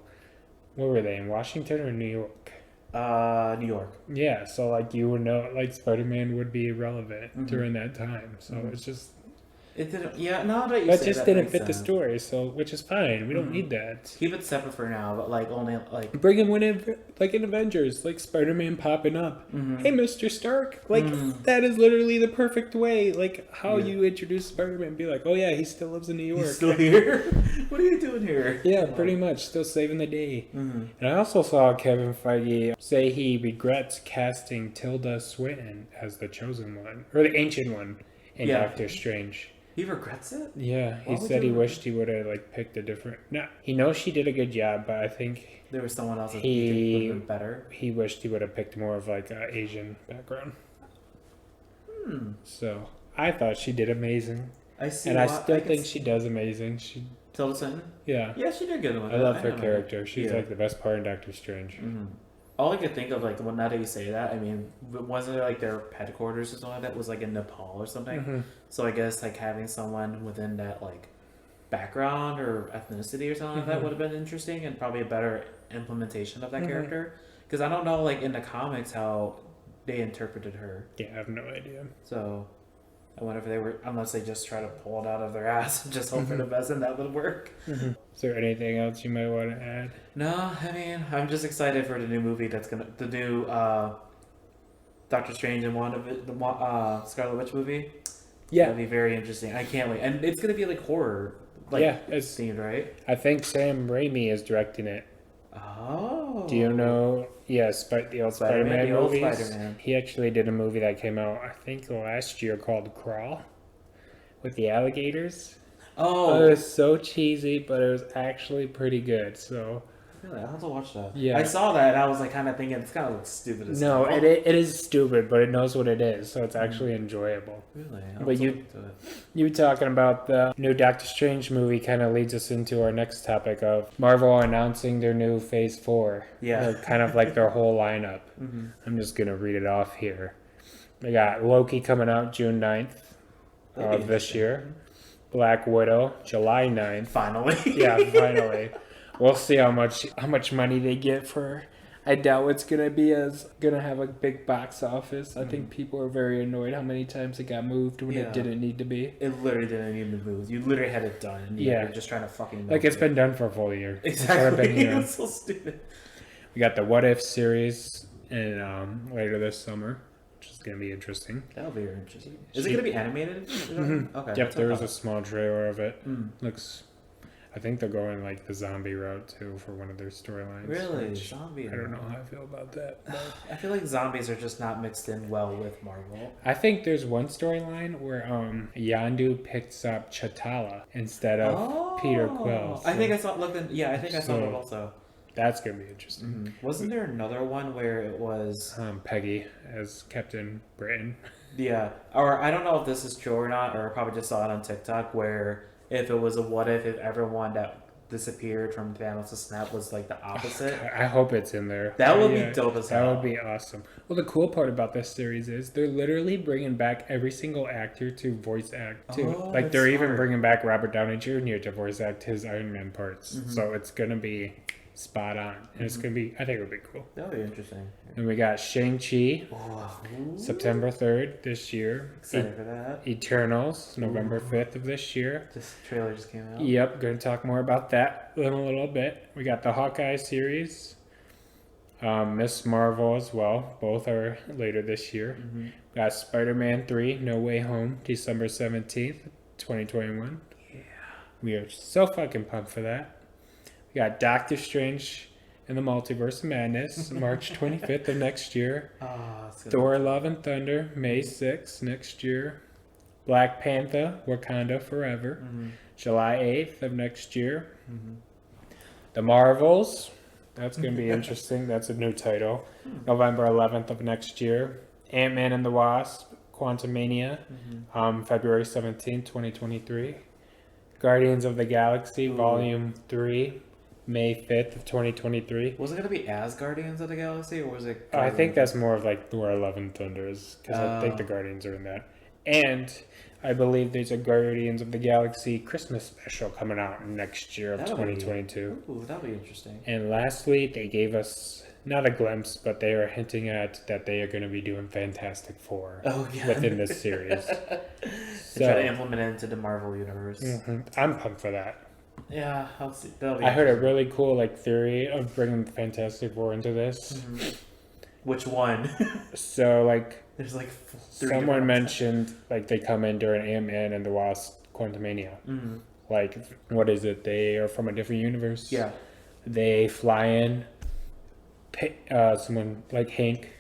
[SPEAKER 1] where were they, in Washington or New York?
[SPEAKER 2] New York.
[SPEAKER 1] Yeah, so like you would know, like Spider-Man would be irrelevant during that time. So it's just
[SPEAKER 2] it didn't. Yeah, now that you
[SPEAKER 1] that
[SPEAKER 2] say
[SPEAKER 1] just
[SPEAKER 2] that
[SPEAKER 1] didn't
[SPEAKER 2] makes
[SPEAKER 1] fit the
[SPEAKER 2] sense.
[SPEAKER 1] story. So which is fine. We don't need that.
[SPEAKER 2] Keep it separate for now, but like only like
[SPEAKER 1] Bring him in, like in Avengers, like Spider-Man popping up. Hey, Mr. Stark. Like that is literally the perfect way. Like how you introduce Spider-Man. Be like, oh yeah, he still lives in New York.
[SPEAKER 2] he's still here. What are you doing here?
[SPEAKER 1] Yeah, pretty much. Still saving the day. And I also saw Kevin Feige say he regrets casting Tilda Swinton as the chosen one, or the ancient one, in Doctor Strange.
[SPEAKER 2] He regrets it?
[SPEAKER 1] Yeah, he
[SPEAKER 2] Why would
[SPEAKER 1] said he
[SPEAKER 2] you-
[SPEAKER 1] wished he would have like picked a different. No, he knows she did a good job, but I think
[SPEAKER 2] There was someone else that
[SPEAKER 1] He-
[SPEAKER 2] would have been better.
[SPEAKER 1] he wished he would have picked more of like an Asian background. So I thought she did amazing,
[SPEAKER 2] I see.
[SPEAKER 1] and I
[SPEAKER 2] why-
[SPEAKER 1] still
[SPEAKER 2] can
[SPEAKER 1] think
[SPEAKER 2] s-
[SPEAKER 1] she does amazing. She,
[SPEAKER 2] Tilda Swinton?
[SPEAKER 1] yeah,
[SPEAKER 2] Yeah, she did good with
[SPEAKER 1] I
[SPEAKER 2] it.
[SPEAKER 1] love her
[SPEAKER 2] know.
[SPEAKER 1] character. She's
[SPEAKER 2] Yeah.
[SPEAKER 1] like the best part in Doctor Strange.
[SPEAKER 2] All I could think of, like, now that you say that, I mean, wasn't it like their headquarters or something like that was like in Nepal or something? So I guess like having someone within that like background or ethnicity or something like that would have been interesting and probably a better implementation of that character. Because I don't know, like in the comics, how they interpreted her.
[SPEAKER 1] Yeah, I have no idea.
[SPEAKER 2] So I wonder if they were, unless they just try to pull it out of their ass and just hope for the best, and that would work.
[SPEAKER 1] Is there anything else you might want to add?
[SPEAKER 2] No, I mean, I'm just excited for the new movie the new Doctor Strange and the Scarlet Witch movie.
[SPEAKER 1] Yeah,
[SPEAKER 2] That'll be very interesting. I can't wait. And it's gonna be like horror, like
[SPEAKER 1] Yeah, it's-
[SPEAKER 2] themed, right?
[SPEAKER 1] I think Sam Raimi is directing it.
[SPEAKER 2] Oh.
[SPEAKER 1] Do you know? Yeah, the old Spider-Man
[SPEAKER 2] the old
[SPEAKER 1] movies.
[SPEAKER 2] Spider-Man.
[SPEAKER 1] He actually did a movie that came out, I think, last year called Crawl, with the alligators.
[SPEAKER 2] Oh,
[SPEAKER 1] It was so cheesy, but it was actually pretty good. So
[SPEAKER 2] really? I'll have to watch that.
[SPEAKER 1] Yeah.
[SPEAKER 2] I saw that and I was like kind of thinking it's kind of like stupid as
[SPEAKER 1] no,
[SPEAKER 2] hell.
[SPEAKER 1] it is stupid, but it knows what it is, so it's actually enjoyable.
[SPEAKER 2] Really?
[SPEAKER 1] But you talking about the new Doctor Strange movie kind of leads us into our next topic of Marvel announcing their new Phase 4.
[SPEAKER 2] Yeah.
[SPEAKER 1] Or kind of like their whole lineup. I'm just going to read it off here. We got Loki coming out June 9th
[SPEAKER 2] That'd be
[SPEAKER 1] of this year. Black Widow, July 9th.
[SPEAKER 2] Finally.
[SPEAKER 1] Yeah, finally. We'll see how much money they get for. I doubt it's gonna have a big box office. I think people are very annoyed how many times it got moved when
[SPEAKER 2] Yeah.
[SPEAKER 1] it didn't need to be.
[SPEAKER 2] It literally didn't need to move. You literally had it done. And
[SPEAKER 1] Yeah.
[SPEAKER 2] You're just trying to fucking
[SPEAKER 1] Like
[SPEAKER 2] milk
[SPEAKER 1] it's
[SPEAKER 2] it.
[SPEAKER 1] been done for a full year. It's sort of been
[SPEAKER 2] Exactly.
[SPEAKER 1] here.
[SPEAKER 2] It's so stupid.
[SPEAKER 1] We got the What If series and later this summer, which is gonna be interesting.
[SPEAKER 2] That'll be very interesting. Is it going to be animated? Okay.
[SPEAKER 1] Yep,
[SPEAKER 2] that's
[SPEAKER 1] there
[SPEAKER 2] what
[SPEAKER 1] was
[SPEAKER 2] I
[SPEAKER 1] a small trailer of it.
[SPEAKER 2] Mm.
[SPEAKER 1] Looks. I think they're going like the zombie route too for one of their storylines.
[SPEAKER 2] Really?
[SPEAKER 1] which
[SPEAKER 2] Zombie?
[SPEAKER 1] I don't know how I feel about that. But
[SPEAKER 2] I feel like zombies are just not mixed in well with Marvel.
[SPEAKER 1] I think there's one storyline where Yandu picks up Chitala instead of Peter Quill.
[SPEAKER 2] I think I
[SPEAKER 1] so
[SPEAKER 2] saw. Yeah, I think I saw
[SPEAKER 1] So-
[SPEAKER 2] that also.
[SPEAKER 1] that's gonna be interesting.
[SPEAKER 2] Wasn't there another one where it was?
[SPEAKER 1] Peggy as Captain Britain.
[SPEAKER 2] Yeah, or I don't know if this is true or not, or I probably just saw it on TikTok where if it was a what if everyone that disappeared from Thanos' snap was like the opposite.
[SPEAKER 1] I hope it's in there.
[SPEAKER 2] That would
[SPEAKER 1] Yeah,
[SPEAKER 2] be dope as
[SPEAKER 1] That
[SPEAKER 2] hell.
[SPEAKER 1] would be awesome. Well, the cool part about this series is they're literally bringing back every single actor to voice act too.
[SPEAKER 2] Oh,
[SPEAKER 1] Like
[SPEAKER 2] that's
[SPEAKER 1] they're even
[SPEAKER 2] smart.
[SPEAKER 1] bringing back Robert Downey Jr. to voice act his Iron Man parts.
[SPEAKER 2] Mm-hmm.
[SPEAKER 1] So it's gonna be spot on, and it's gonna be. I think it'll be cool.
[SPEAKER 2] That would be interesting.
[SPEAKER 1] And we got Shang-Chi,
[SPEAKER 2] Oh,
[SPEAKER 1] September 3rd this year.
[SPEAKER 2] excited for that.
[SPEAKER 1] Eternals, November 5th of this year.
[SPEAKER 2] This trailer just came out.
[SPEAKER 1] Yep, going to talk more about that in a little bit. We got the Hawkeye series, Miss Marvel as well. Both are later this year.
[SPEAKER 2] Mm-hmm.
[SPEAKER 1] Got Spider-Man 3, No Way Home, December 17th, 2021.
[SPEAKER 2] Yeah.
[SPEAKER 1] We are so fucking pumped for that. We got Doctor Strange in the Multiverse of Madness, March 25th of next year.
[SPEAKER 2] It's gonna
[SPEAKER 1] Thor Love and Thunder, May 6th next year. Black Panther, Wakanda Forever,
[SPEAKER 2] Mm-hmm.
[SPEAKER 1] July 8th of next year.
[SPEAKER 2] Mm-hmm.
[SPEAKER 1] The Marvels, that's going to be interesting. That's a new title. November 11th of next year. Ant-Man and the Wasp, Quantumania, February 17th, 2023. Guardians of the Galaxy,
[SPEAKER 2] Ooh.
[SPEAKER 1] Volume 3, May 5th of 2023.
[SPEAKER 2] Was it gonna be as Guardians of the Galaxy, or was it?
[SPEAKER 1] I think that's more of like Thor Love and Thunders, because I think the Guardians are in that. And I believe there's a Guardians of the Galaxy Christmas special coming out next year of 2022.
[SPEAKER 2] Ooh, that'll be interesting.
[SPEAKER 1] And lastly, they gave us not a glimpse, but they are hinting at that they are going to be doing Fantastic Four within this series.
[SPEAKER 2] To try to implement it into the Marvel universe.
[SPEAKER 1] I'm pumped for that.
[SPEAKER 2] Yeah, I'll see. That'll be
[SPEAKER 1] I heard a really cool theory of bringing Fantastic Four into this.
[SPEAKER 2] Which one?
[SPEAKER 1] So
[SPEAKER 2] there's three
[SPEAKER 1] someone
[SPEAKER 2] different
[SPEAKER 1] mentioned they come in during Ant-Man and the Wasp Quantumania. What is it? They are from a different universe.
[SPEAKER 2] Yeah.
[SPEAKER 1] They fly in. Someone like Hank.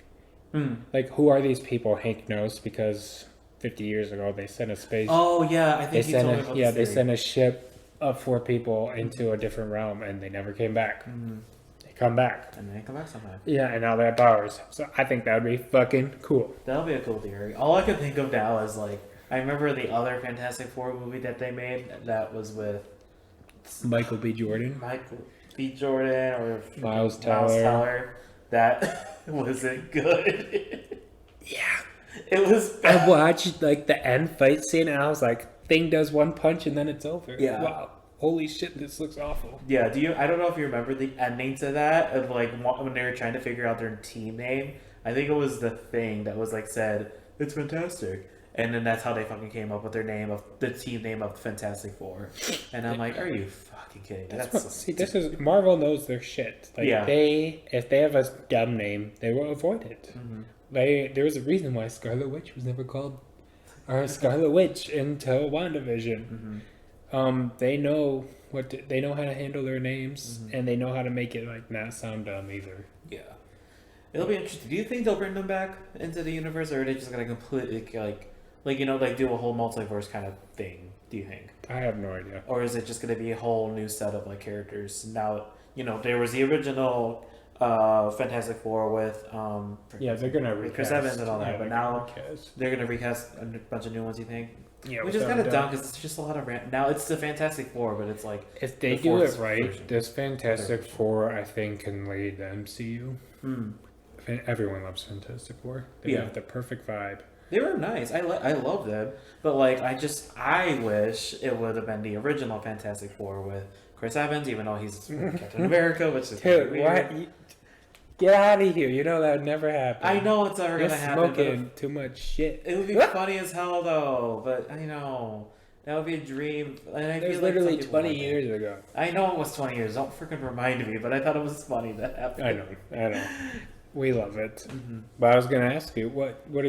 [SPEAKER 1] Who are these people? Hank knows because 50 years ago they sent a space.
[SPEAKER 2] Oh yeah, I think
[SPEAKER 1] they sent a ship of 4 people into a different realm, and they never came back. They come back,
[SPEAKER 2] and they come back sometime.
[SPEAKER 1] Yeah, and now they have powers. So I think that would be fucking cool.
[SPEAKER 2] That'll be a cool theory. All I can think of now is I remember the other Fantastic Four movie that they made that was with
[SPEAKER 1] Michael B. Jordan
[SPEAKER 2] or
[SPEAKER 1] Miles Teller.
[SPEAKER 2] That wasn't good.
[SPEAKER 1] Yeah,
[SPEAKER 2] it was bad.
[SPEAKER 1] I watched the end fight scene, and I was like, thing does one punch and then it's over.
[SPEAKER 2] Yeah.
[SPEAKER 1] Wow. Holy shit, this looks awful.
[SPEAKER 2] Yeah, I don't know if you remember the ending to that of when they were trying to figure out their team name. I think it was the Thing that was said, it's fantastic. And then that's how they fucking came up with their name of the team name of Fantastic Four. And I'm like, are you fucking kidding?
[SPEAKER 1] This is Marvel knows their shit. If they have a dumb name, they will avoid it. There was a reason why Scarlet Witch was never called Scarlet Witch until WandaVision. They know they know how to handle their names, and they know how to make it not sound dumb either.
[SPEAKER 2] Yeah, it'll be interesting. Do you think they'll bring them back into the universe, or are they just gonna completely do a whole multiverse kind of thing? Do you think?
[SPEAKER 1] I have no idea.
[SPEAKER 2] Or is it just gonna be a whole new set of characters? Now there was the original Fantastic Four with
[SPEAKER 1] they're gonna recast
[SPEAKER 2] Chris Evans and all that, but now they're gonna recast a bunch of new ones. You think?
[SPEAKER 1] Yeah,
[SPEAKER 2] which is kind of dumb because it's just a lot of now it's the Fantastic Four, but it's
[SPEAKER 1] if they do it right, this Fantastic Four I think can lead the MCU. Everyone loves Fantastic Four. They have the perfect vibe.
[SPEAKER 2] They were nice. I love them, but I wish it would have been the original Fantastic Four with Chris Evans, even though he's Captain America, which is
[SPEAKER 1] dude,
[SPEAKER 2] weird.
[SPEAKER 1] What? Get out of here! You know that would never happen.
[SPEAKER 2] I know it's never gonna happen.
[SPEAKER 1] Smoking too much shit.
[SPEAKER 2] It would be funny as hell though, but I know that would be a dream. And
[SPEAKER 1] it was literally 20 years ago.
[SPEAKER 2] I know it was 20 years. Don't freaking remind me, but I thought it was funny that happened.
[SPEAKER 1] I know. We love it. But I was gonna ask you, what are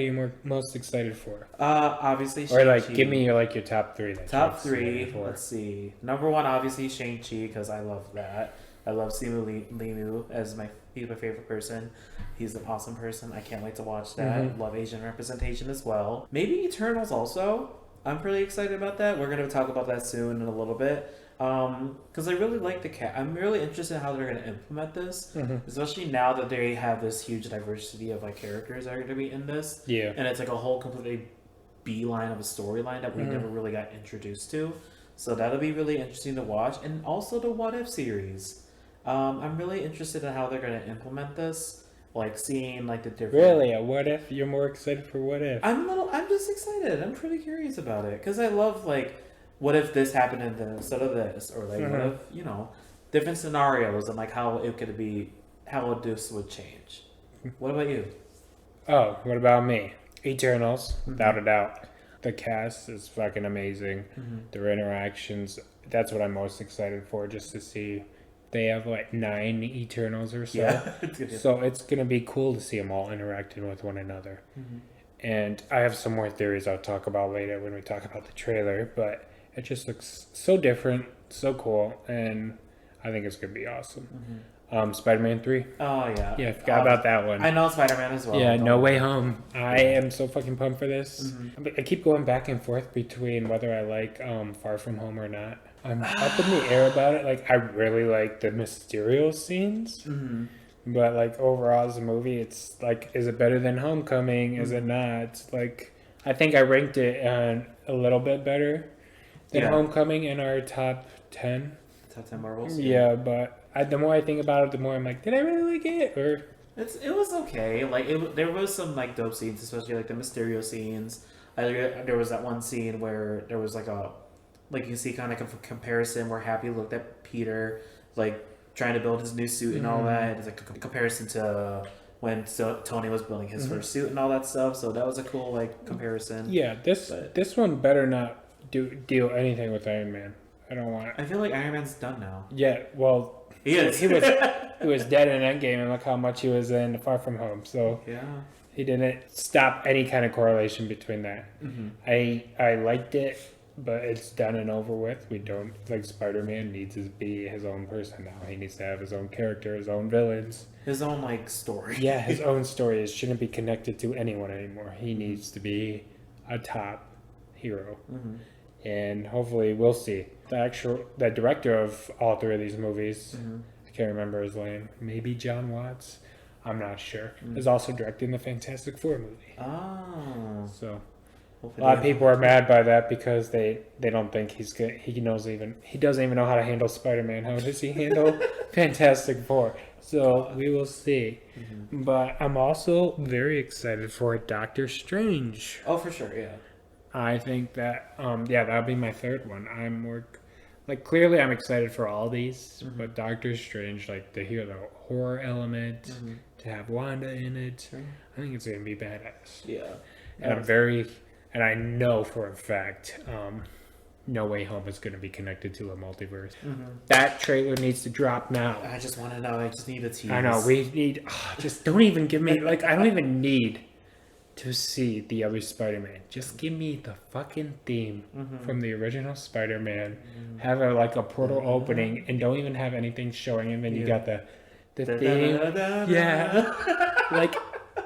[SPEAKER 1] you most excited for?
[SPEAKER 2] Obviously,
[SPEAKER 1] or give me your top 3.
[SPEAKER 2] Top 3. Let's see. Number 1, obviously Shang-Chi, because I love that. I love Simu Liu as he's my favorite person. He's an awesome person. I can't wait to watch that. Love Asian representation as well. Maybe Eternals also. I'm pretty excited about that. We're going to talk about that soon in a little bit. Because I really like the cat. I'm really interested in how they're going to implement this, especially now that they have this huge diversity of characters that are going to be in this.
[SPEAKER 1] Yeah,
[SPEAKER 2] and it's a whole completely beeline of a storyline that we never really got introduced to. So that'll be really interesting to watch, and also the What If series. I'm really interested in how they're going to implement this, seeing the different.
[SPEAKER 1] Really, a What If? You're more excited for What If?
[SPEAKER 2] I'm just excited. I'm pretty curious about it because I love what if this happened instead of this, or what if different scenarios and how it could be, how this would change. What about you?
[SPEAKER 1] Oh, what about me? Eternals, without a doubt. The cast is fucking amazing. Their interactions, that's what I'm most excited for, just to see They have like 9 Eternals or so.
[SPEAKER 2] Yeah.
[SPEAKER 1] So it's going to be cool to see them all interacting with one another.
[SPEAKER 2] Mm-hmm.
[SPEAKER 1] And I have some more theories I'll talk about later when we talk about the trailer, but it just looks so different, so cool, and I think it's going to be awesome. Spider-Man 3.
[SPEAKER 2] Oh, yeah.
[SPEAKER 1] Yeah, I forgot about that one.
[SPEAKER 2] I know Spider-Man as well.
[SPEAKER 1] Yeah,
[SPEAKER 2] Don't
[SPEAKER 1] No
[SPEAKER 2] worry.
[SPEAKER 1] Way Home. I am so fucking pumped for this. I keep going back and forth between whether I like Far From Home or not. I'm up in the air about it. Like, I really like the Mysterio scenes. But, like, overall as a movie, it's like, is it better than Homecoming? Is it not? Like, I think I ranked it a little bit better than Homecoming in our top 10.
[SPEAKER 2] Top 10 Marvels?
[SPEAKER 1] Yeah, but the more I think about it, the more I'm like, did I really like it? Or
[SPEAKER 2] It was okay. Like there was some like dope scenes, especially like the Mysterio scenes. There was that one scene where there was like you see kind of a comparison where Happy looked at Peter like trying to build his new suit and all that. It's like a comparison to when Tony was building his first suit and all that stuff. So that was a cool like comparison.
[SPEAKER 1] yeah, this one better not deal anything with Iron Man. I don't want.
[SPEAKER 2] I feel like Iron Man's done now.
[SPEAKER 1] Yeah, well,
[SPEAKER 2] He is.
[SPEAKER 1] he was dead in Endgame, and look how much he was in Far From Home. So
[SPEAKER 2] Yeah.
[SPEAKER 1] he didn't stop any kind of correlation between that. I liked it, but it's done and over with. We don't like Spider-Man needs to be his own person now. He needs to have his own character, his own villains.
[SPEAKER 2] His own like story.
[SPEAKER 1] Yeah, his own story. It shouldn't be connected to anyone anymore. He needs to be a top hero. And hopefully we'll see. The director of all 3 of these movies, I can't remember his name, maybe John Watts, I'm not sure, is also directing the Fantastic Four movie.
[SPEAKER 2] Oh.
[SPEAKER 1] So
[SPEAKER 2] Hopefully
[SPEAKER 1] a lot of people are mad by that because they don't think he's good. He doesn't even know how to handle Spider-Man. How does he handle Fantastic Four? So we will see. But I'm also very excited for Doctor Strange.
[SPEAKER 2] Oh, for sure, yeah.
[SPEAKER 1] I think that that'll be my third one. I'm more like clearly I'm excited for all these, but Doctor Strange, like to hear the horror element, to have Wanda in it, I think it's gonna be badass.
[SPEAKER 2] Yeah.
[SPEAKER 1] And I know for a fact, No Way Home is gonna be connected to a multiverse. That trailer needs to drop now.
[SPEAKER 2] I just want to know. I just need a tease.
[SPEAKER 1] I know we need. Just don't even give me like I don't even need to see the other Spider-Man. Just give me the fucking theme from the original Spider-Man. Have a portal opening and don't even have anything showing, and then you got the theme. Yeah,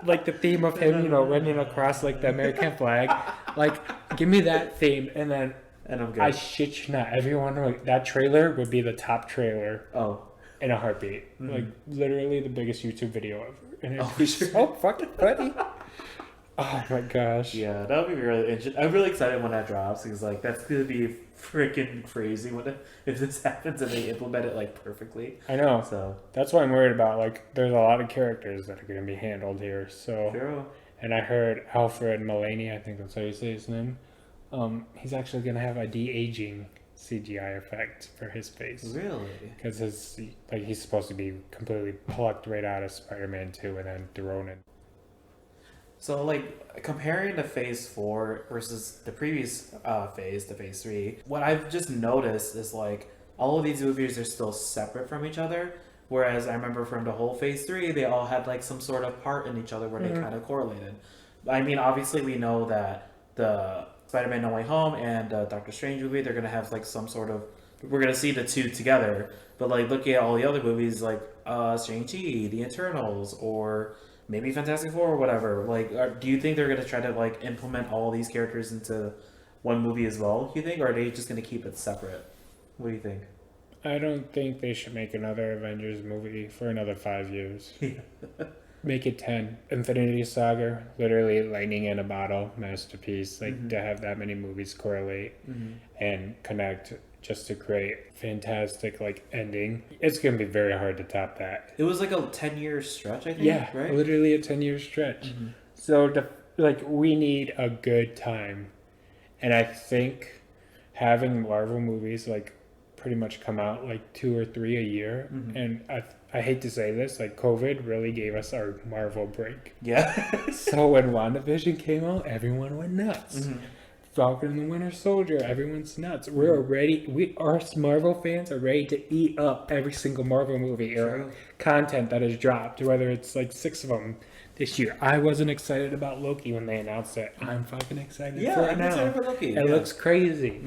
[SPEAKER 1] like the theme of him, running across like the American flag. Like, give me that theme, and then
[SPEAKER 2] And I'm good.
[SPEAKER 1] I shit you not, everyone that trailer would be the top trailer.
[SPEAKER 2] Oh.
[SPEAKER 1] In a heartbeat, like literally the biggest YouTube video ever, and it'd be so fucking funny. Oh my gosh.
[SPEAKER 2] Yeah, that would be really interesting. I'm really excited when that drops because like that's gonna be freaking crazy if this happens and they implement it like perfectly.
[SPEAKER 1] I know.
[SPEAKER 2] So
[SPEAKER 1] That's what I'm worried about. Like, there's a lot of characters that are going to be handled here. So,
[SPEAKER 2] true.
[SPEAKER 1] and I heard Alfred Mullaney, I think that's how you say his name. He's actually going to have a de-aging CGI effect for his face.
[SPEAKER 2] Really?
[SPEAKER 1] Because he's supposed to be completely plucked right out of Spider-Man 2 and then thrown in.
[SPEAKER 2] So like comparing the Phase 4 versus the previous phase, the Phase 3, what I've just noticed is like all of these movies are still separate from each other. Whereas I remember from the whole Phase 3, they all had like some sort of part in each other where they kind of correlated. I mean, obviously we know that the Spider-Man No Way Home and Doctor Strange movie, they're going to have like some sort of, we're going to see the two together. But like looking at all the other movies like Shang-Chi, The Eternals, or maybe Fantastic Four or whatever, like do you think they're going to try to like implement all these characters into one movie as well, you think? Or are they just going to keep it separate? What do you think?
[SPEAKER 1] I don't think they should make another Avengers movie for another 5 years. Make it 10. Infinity Saga, literally lightning in a bottle, masterpiece. Like, to have that many movies correlate and connect just to create fantastic, like, ending. It's going to be very hard to top that.
[SPEAKER 2] It was like a 10-year stretch, I think,
[SPEAKER 1] Yeah,
[SPEAKER 2] right?
[SPEAKER 1] literally a 10-year stretch. So, we need a good time. And I think having Marvel movies, like, pretty much come out like 2 or 3 a year, and I hate to say this, like COVID really gave us our Marvel break.
[SPEAKER 2] Yeah.
[SPEAKER 1] So when WandaVision came out, everyone went nuts. Falcon and the Winter Soldier. Everyone's nuts. Our Marvel fans are ready to eat up every single Marvel movie or content that has dropped, whether it's like 6 of them this year. I wasn't excited about Loki when they announced it. I'm fucking excited for it
[SPEAKER 2] I'm
[SPEAKER 1] now.
[SPEAKER 2] excited for Loki.
[SPEAKER 1] It looks crazy.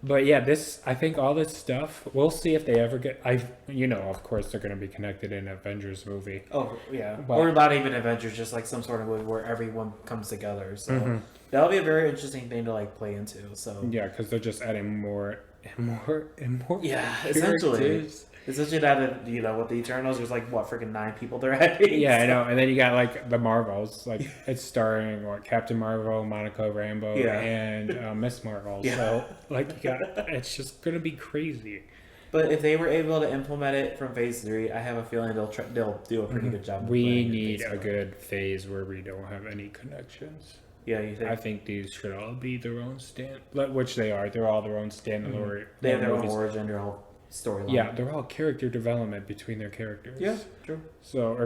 [SPEAKER 1] But yeah, I think all this stuff, we'll see if they ever get, of course they're going to be connected in Avengers movie.
[SPEAKER 2] Oh, yeah.
[SPEAKER 1] But,
[SPEAKER 2] or not even Avengers, just like some sort of movie where everyone comes together. So that'll be a very interesting thing to like play into. So
[SPEAKER 1] yeah, because they're just adding more and more and more.
[SPEAKER 2] Yeah,
[SPEAKER 1] characters.
[SPEAKER 2] Essentially that, with the Eternals, there's like, what, freaking 9 people they're adding?
[SPEAKER 1] Yeah, I know. And then you got like the Marvels. Like it's starring Captain Marvel, Monica Rambeau, and Miss Marvel. Yeah. So like it's just going to be crazy.
[SPEAKER 2] But if they were able to implement it from Phase 3, I have a feeling they'll do a pretty good job.
[SPEAKER 1] We need a good phase where we don't have any connections.
[SPEAKER 2] Yeah, you think?
[SPEAKER 1] I think these should all be their own which they are. They're all their own standalone.
[SPEAKER 2] They have their own origin, their own storyline.
[SPEAKER 1] Yeah, they're all character development between their characters.
[SPEAKER 2] Yeah, true.
[SPEAKER 1] So,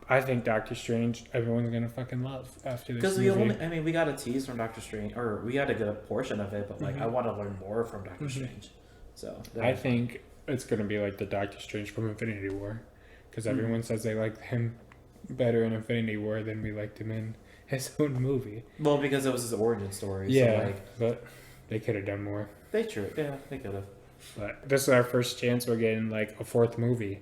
[SPEAKER 1] I think Doctor Strange, everyone's gonna fucking love after this movie.
[SPEAKER 2] Because we got a tease from Doctor Strange, or we got a good portion of it, but I want to learn more from Doctor Strange. So
[SPEAKER 1] I think it's gonna be like the Doctor Strange from Infinity War, because everyone says they like him better in Infinity War than we liked him in his own movie.
[SPEAKER 2] Well, because it was his origin story.
[SPEAKER 1] Yeah,
[SPEAKER 2] so
[SPEAKER 1] but they could have done more.
[SPEAKER 2] They could have.
[SPEAKER 1] But this is our first chance we're getting like a 4th movie.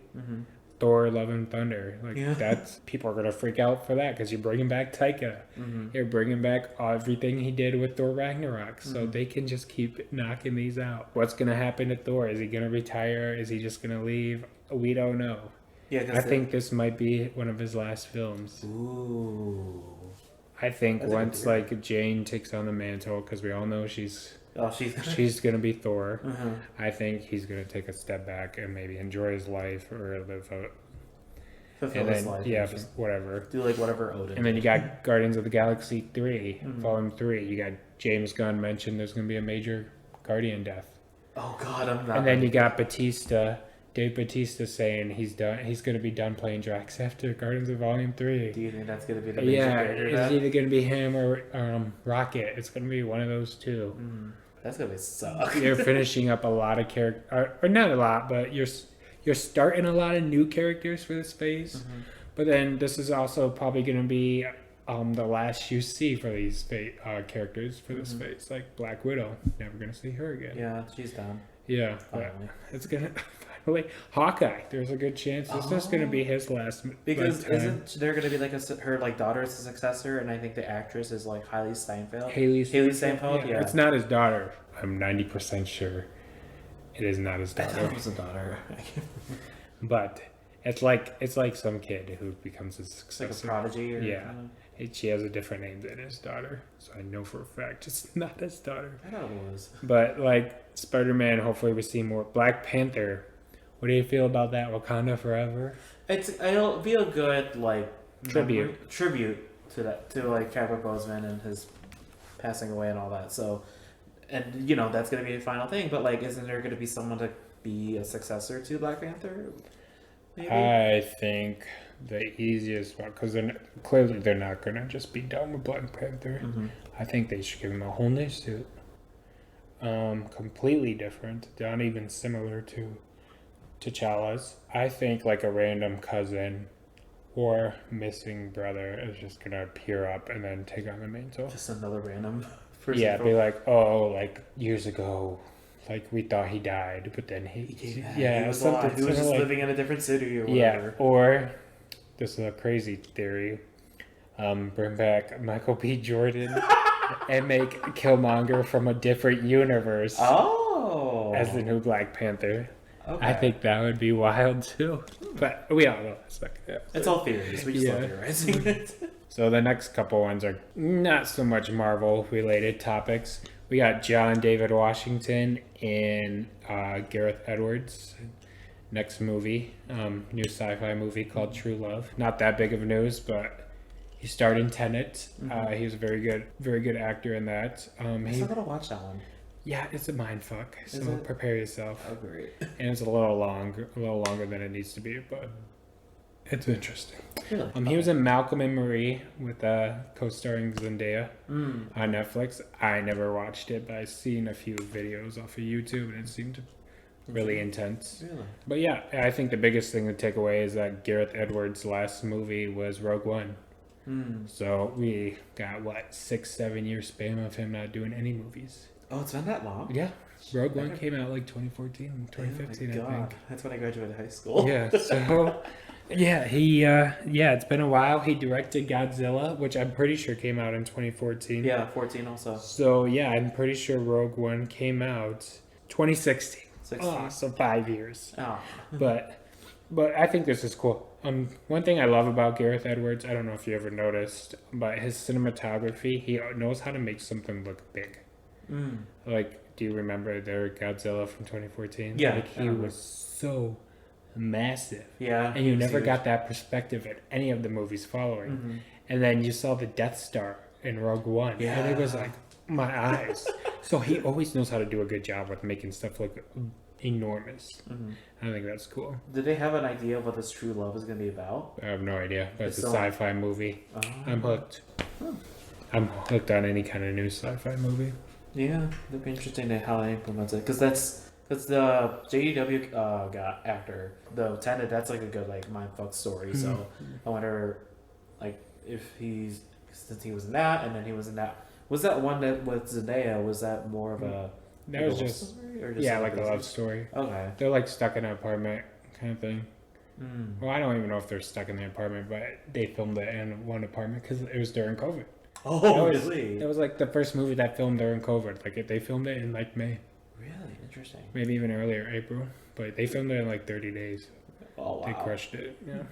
[SPEAKER 1] Thor: Love and Thunder. That's people are gonna freak out for that because you're bringing back Taika. You're bringing back everything he did with Thor Ragnarok, so they can just keep knocking these out. What's gonna happen to Thor? Is he gonna retire? Is he just gonna leave? We don't know. Yeah, I think this might be one of his last films.
[SPEAKER 2] Ooh.
[SPEAKER 1] I think once Jane takes on the mantle, because we all know she's gonna be Thor. I think he's gonna take a step back and maybe enjoy his life or live out.
[SPEAKER 2] Fulfill his life.
[SPEAKER 1] Yeah, whatever.
[SPEAKER 2] Do whatever Odin.
[SPEAKER 1] And then you got Guardians of the Galaxy 3, Volume 3. You got James Gunn mentioned there's gonna be a major Guardian death.
[SPEAKER 2] Oh God, I'm not.
[SPEAKER 1] And then you got Dave Bautista saying he's done. He's gonna be done playing Drax after Guardians of Volume 3.
[SPEAKER 2] Do you think that's gonna be the major character?
[SPEAKER 1] It's either gonna be him or Rocket. It's gonna be one of those two.
[SPEAKER 2] That's gonna suck.
[SPEAKER 1] You're finishing up a lot of characters, or not a lot, but you're starting a lot of new characters for this phase. But then this is also probably gonna be the last you see for these characters for this phase. Like Black Widow, never gonna see her again.
[SPEAKER 2] Yeah, she's done.
[SPEAKER 1] Yeah, but it's gonna. Hawkeye, there's a good chance this is going to be his last.
[SPEAKER 2] Because isn't there going to be her daughter is a successor, and I think the actress is Hailey Steinfeld. Haley Steinfeld. Yeah,
[SPEAKER 1] it's not his daughter. I'm 90% sure it is not his daughter.
[SPEAKER 2] I thought it was a daughter.
[SPEAKER 1] But it's like some kid who becomes his successor.
[SPEAKER 2] Like a prodigy.
[SPEAKER 1] She has a different name than his daughter, so I know for a fact it's not his daughter.
[SPEAKER 2] I thought it was.
[SPEAKER 1] But Spider-Man, hopefully we see more. Black Panther. What do you feel about that? Wakanda Forever?
[SPEAKER 2] It'll be a good
[SPEAKER 1] tribute
[SPEAKER 2] to that, to Chadwick Boseman and his passing away and all that. So, and that's gonna be the final thing. But isn't there gonna be someone to be a successor to Black Panther? Maybe?
[SPEAKER 1] I think the easiest one, because clearly they're not gonna just be done with Black Panther. I think they should give him a whole new suit, completely different, not even similar to T'Challa's. I think a random cousin or missing brother is just gonna appear up and then take on the mantle.
[SPEAKER 2] Just another random person.
[SPEAKER 1] Yeah, be years ago, we thought he died, but then he
[SPEAKER 2] was alive. He was just living in a different city or whatever.
[SPEAKER 1] Yeah, or this is a crazy theory. Bring back Michael B. Jordan and make Killmonger from a different universe.
[SPEAKER 2] Oh,
[SPEAKER 1] as the new Black Panther.
[SPEAKER 2] Okay.
[SPEAKER 1] I think that would be wild too, but we all know it's
[SPEAKER 2] it's all theories. We just love theorizing it.
[SPEAKER 1] So the next couple ones are not so much Marvel related topics. We got John David Washington and Gareth Edwards. Next movie, new sci-fi movie called True Love. Not that big of news, but he starred in Tenet. He was a very good actor in that.
[SPEAKER 2] I'm still gonna watch that one.
[SPEAKER 1] Yeah, it's a mind fuck. So prepare yourself.
[SPEAKER 2] Oh, great.
[SPEAKER 1] And it's a little longer than it needs to be, but It's interesting.
[SPEAKER 2] Really?
[SPEAKER 1] He was in Malcolm and Marie with co-starring Zendaya
[SPEAKER 2] Mm.
[SPEAKER 1] on Netflix. I never watched it, but I've seen a few videos off of YouTube, and it seemed really intense.
[SPEAKER 2] Really?
[SPEAKER 1] But yeah, I think the biggest thing to take away is that Gareth Edwards' last movie was Rogue One.
[SPEAKER 2] Mm.
[SPEAKER 1] So we got, 6-7 year span of him not doing any movies.
[SPEAKER 2] Oh, it's been that long?
[SPEAKER 1] Yeah. Rogue One came out like 2014, 2015,
[SPEAKER 2] Oh my
[SPEAKER 1] I think.
[SPEAKER 2] God. That's when I graduated high school.
[SPEAKER 1] Yeah, so it's been a while. He directed Godzilla, which I'm pretty sure came out in 2014.
[SPEAKER 2] Yeah, 14 also.
[SPEAKER 1] So yeah, I'm pretty sure Rogue One came out 2016.
[SPEAKER 2] 16.
[SPEAKER 1] Oh, so 5 years.
[SPEAKER 2] Oh.
[SPEAKER 1] But I think this is cool. One thing I love about Gareth Edwards, I don't know if you ever noticed, but his cinematography, he knows how to make something look big.
[SPEAKER 2] Mm.
[SPEAKER 1] Like, do you remember the Godzilla from 2014?
[SPEAKER 2] Yeah,
[SPEAKER 1] Like,
[SPEAKER 2] I
[SPEAKER 1] he
[SPEAKER 2] remember.
[SPEAKER 1] was so massive.
[SPEAKER 2] Yeah.
[SPEAKER 1] And you
[SPEAKER 2] it was
[SPEAKER 1] never
[SPEAKER 2] huge.
[SPEAKER 1] got that perspective at any of the movies following.
[SPEAKER 2] Mm-hmm.
[SPEAKER 1] And then you saw the Death Star in Rogue One.
[SPEAKER 2] Yeah.
[SPEAKER 1] And it was like, my eyes. So he always knows how to do a good job with making stuff look enormous.
[SPEAKER 2] Mm-hmm.
[SPEAKER 1] I think that's cool.
[SPEAKER 2] Did they have an idea of what this true love is going to be about?
[SPEAKER 1] I have no idea, but it's a
[SPEAKER 2] So-
[SPEAKER 1] sci-fi movie.
[SPEAKER 2] Oh.
[SPEAKER 1] I'm hooked.
[SPEAKER 2] Hmm.
[SPEAKER 1] I'm hooked on any kind of new sci-fi movie.
[SPEAKER 2] Yeah, it'd be interesting to how they implement it, because that's the JDW actor, the Tenet. That's like a good like mindfuck story. So I wonder, like, if since he was in that, and then he was in that. Was that one that with Zendaya? Was that more of a
[SPEAKER 1] That
[SPEAKER 2] like
[SPEAKER 1] was
[SPEAKER 2] a love
[SPEAKER 1] just
[SPEAKER 2] story, or just
[SPEAKER 1] like a
[SPEAKER 2] business?
[SPEAKER 1] love story.
[SPEAKER 2] Okay.
[SPEAKER 1] They're like stuck in an apartment kind of thing.
[SPEAKER 2] Mm.
[SPEAKER 1] Well, I don't even know if they're stuck in the apartment, but they filmed it in one apartment because it was during COVID.
[SPEAKER 2] Oh,
[SPEAKER 1] That was-
[SPEAKER 2] really?
[SPEAKER 1] It was like the first movie that filmed during COVID. Like they filmed it in like May,
[SPEAKER 2] Really interesting.
[SPEAKER 1] maybe even earlier, April. But they filmed it in like 30 days.
[SPEAKER 2] Oh wow.
[SPEAKER 1] They crushed it. Yeah.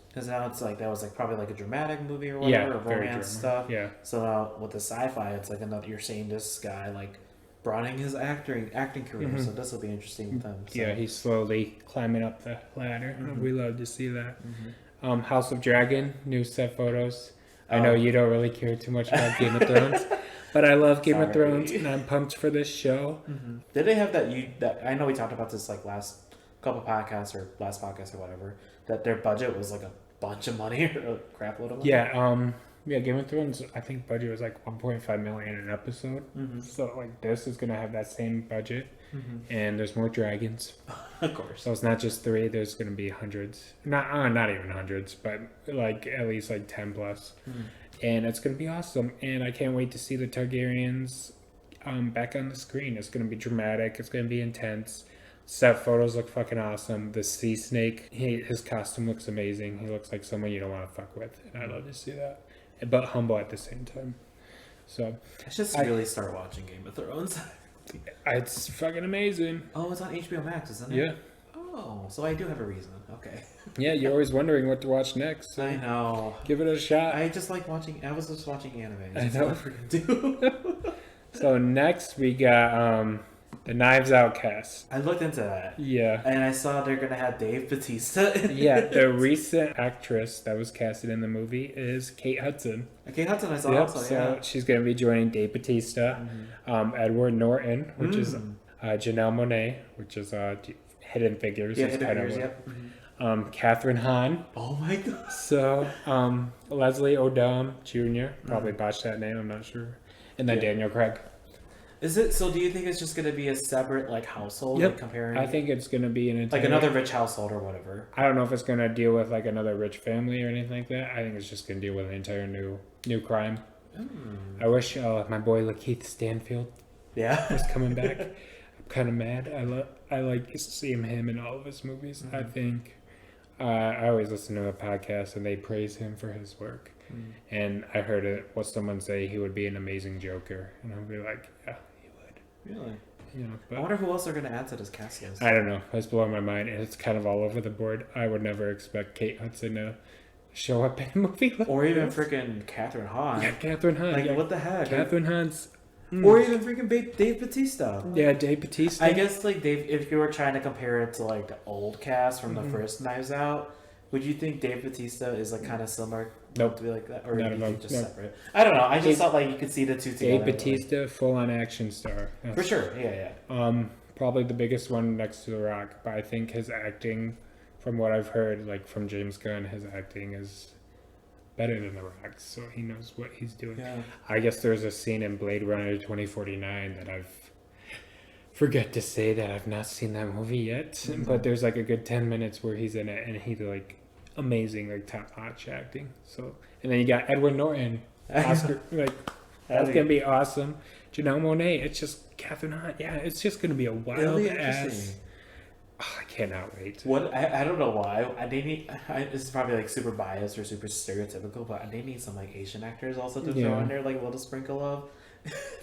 [SPEAKER 2] Because now it's like that was like probably like a dramatic movie or
[SPEAKER 1] Yeah.
[SPEAKER 2] whatever, or
[SPEAKER 1] Very
[SPEAKER 2] romance
[SPEAKER 1] drama.
[SPEAKER 2] stuff.
[SPEAKER 1] Yeah.
[SPEAKER 2] So now with the sci-fi, it's like another. You're seeing this guy like broadening his acting career.
[SPEAKER 1] Mhm.
[SPEAKER 2] So this will be interesting with him. So.
[SPEAKER 1] Yeah. He's slowly climbing up the ladder.
[SPEAKER 2] Mhm.
[SPEAKER 1] We love to see that.
[SPEAKER 2] Mhm.
[SPEAKER 1] House of Dragon, new set photos. I know
[SPEAKER 2] Oh.
[SPEAKER 1] you don't really care too much about Game of Thrones, but I love Game of
[SPEAKER 2] Sorry.
[SPEAKER 1] Thrones, and I'm pumped for this show.
[SPEAKER 2] Mm-hmm. Did they have that? That I know we talked about this like last couple podcasts or last podcast or whatever. That their budget was like a bunch of money or a crap load of money.
[SPEAKER 1] Yeah, Game of Thrones, I think budget was like 1.5 million an episode.
[SPEAKER 2] Mm-hmm.
[SPEAKER 1] So like this is gonna have that same budget,
[SPEAKER 2] Mm-hmm.
[SPEAKER 1] and there's more dragons.
[SPEAKER 2] Of course.
[SPEAKER 1] So it's not just 3. There's gonna be hundreds. Not even hundreds, but like at least like 10 plus.
[SPEAKER 2] Mm.
[SPEAKER 1] And it's gonna be awesome. And I can't wait to see the Targaryens back on the screen. It's gonna be dramatic. It's gonna be intense. Set photos look fucking awesome. The sea snake, his costume looks amazing. He looks like someone you don't want to fuck with, and I love to see that. But humble at the same time. So
[SPEAKER 2] I should really start watching Game of Thrones.
[SPEAKER 1] it's fucking amazing.
[SPEAKER 2] Oh, it's on HBO Max, isn't it?
[SPEAKER 1] Yeah,
[SPEAKER 2] Oh, so I do have a reason. Okay.
[SPEAKER 1] yeah. You're always wondering what to watch next. So
[SPEAKER 2] I know.
[SPEAKER 1] give it a shot.
[SPEAKER 2] I just like watching. I was just watching anime.
[SPEAKER 1] I
[SPEAKER 2] That's
[SPEAKER 1] know.
[SPEAKER 2] all I freaking do.
[SPEAKER 1] So next we got the Knives Out cast.
[SPEAKER 2] I looked into that,
[SPEAKER 1] Yeah.
[SPEAKER 2] and I saw they're gonna have Dave Bautista. In
[SPEAKER 1] Yeah,
[SPEAKER 2] it.
[SPEAKER 1] the recent actress that was casted in the movie is Kate Hudson.
[SPEAKER 2] Okay, Hudson, I saw
[SPEAKER 1] Yep,
[SPEAKER 2] also.
[SPEAKER 1] so
[SPEAKER 2] Yeah.
[SPEAKER 1] she's going to be joining Dave Bautista, Edward Norton, which is
[SPEAKER 2] Mm.
[SPEAKER 1] Janelle Monáe, which is Hidden Figures.
[SPEAKER 2] Yeah,
[SPEAKER 1] is
[SPEAKER 2] Hidden
[SPEAKER 1] kind of
[SPEAKER 2] Figures,
[SPEAKER 1] what-
[SPEAKER 2] yep.
[SPEAKER 1] Catherine Hahn.
[SPEAKER 2] Oh my god.
[SPEAKER 1] So Leslie Odom Jr. Probably botched that name. I'm not sure. And then
[SPEAKER 2] Yeah.
[SPEAKER 1] Daniel Craig.
[SPEAKER 2] Is it so? Do you think it's just gonna be a separate like household?
[SPEAKER 1] Yep.
[SPEAKER 2] Like, comparing.
[SPEAKER 1] I think it's going to be an entire,
[SPEAKER 2] like another rich household or whatever.
[SPEAKER 1] I don't know if it's going to deal with like another rich family or anything like that. I think it's just going to deal with an entire new crime. I wish my boy Lakeith Stanfield
[SPEAKER 2] Yeah.
[SPEAKER 1] was coming back. I'm kind of mad. I like seeing him in all of his movies. I think I always listen to a podcast and they praise him for his work. And I heard someone say he would be an amazing Joker, and I'll be like, yeah, he would.
[SPEAKER 2] Really.
[SPEAKER 1] You know,
[SPEAKER 2] I
[SPEAKER 1] but
[SPEAKER 2] wonder who else they're gonna add to this cast list.
[SPEAKER 1] I don't know. It's blowing my mind, and it's kind of all over the board. I would never expect Kate Hudson to show up in a movie like
[SPEAKER 2] Or even
[SPEAKER 1] this.
[SPEAKER 2] freaking Catherine Hahn.
[SPEAKER 1] Yeah, Catherine Hahn.
[SPEAKER 2] Like
[SPEAKER 1] yeah.
[SPEAKER 2] what the heck?
[SPEAKER 1] Catherine Hahn's.
[SPEAKER 2] Or even freaking Dave Bautista.
[SPEAKER 1] Yeah, Dave Bautista.
[SPEAKER 2] I guess like Dave, if you were trying to compare it to like the old cast from the first Knives Out, would you think Dave Bautista is like kind of similar?
[SPEAKER 1] Nope.
[SPEAKER 2] To be like that, or
[SPEAKER 1] Not
[SPEAKER 2] do you
[SPEAKER 1] at all.
[SPEAKER 2] think just
[SPEAKER 1] No.
[SPEAKER 2] separate? I don't know. I just
[SPEAKER 1] Dave-
[SPEAKER 2] thought like you could see the two together.
[SPEAKER 1] Dave Bautista, full-on action star.
[SPEAKER 2] For
[SPEAKER 1] That's-
[SPEAKER 2] sure. Yeah, yeah.
[SPEAKER 1] Probably the biggest one next to The Rock, but I think his acting from what I've heard, like from James Gunn, his acting is better than The Rock's, so he knows what he's doing.
[SPEAKER 2] Yeah.
[SPEAKER 1] I guess there's a scene in Blade Runner 2049 that I've forget to say that I've not seen that movie yet, but there's like a good 10 minutes where he's in it and he's like amazing, like top notch acting. So, and then you got Edward Norton, Oscar, like that's gonna be awesome. Janelle Monáe, it's just Catherine Hahn. Yeah, it's just gonna be a wild ass. Oh, I cannot wait.
[SPEAKER 2] What I don't know why this is probably like super biased or super stereotypical, but they need some like Asian actors also to throw in there like a little sprinkle of.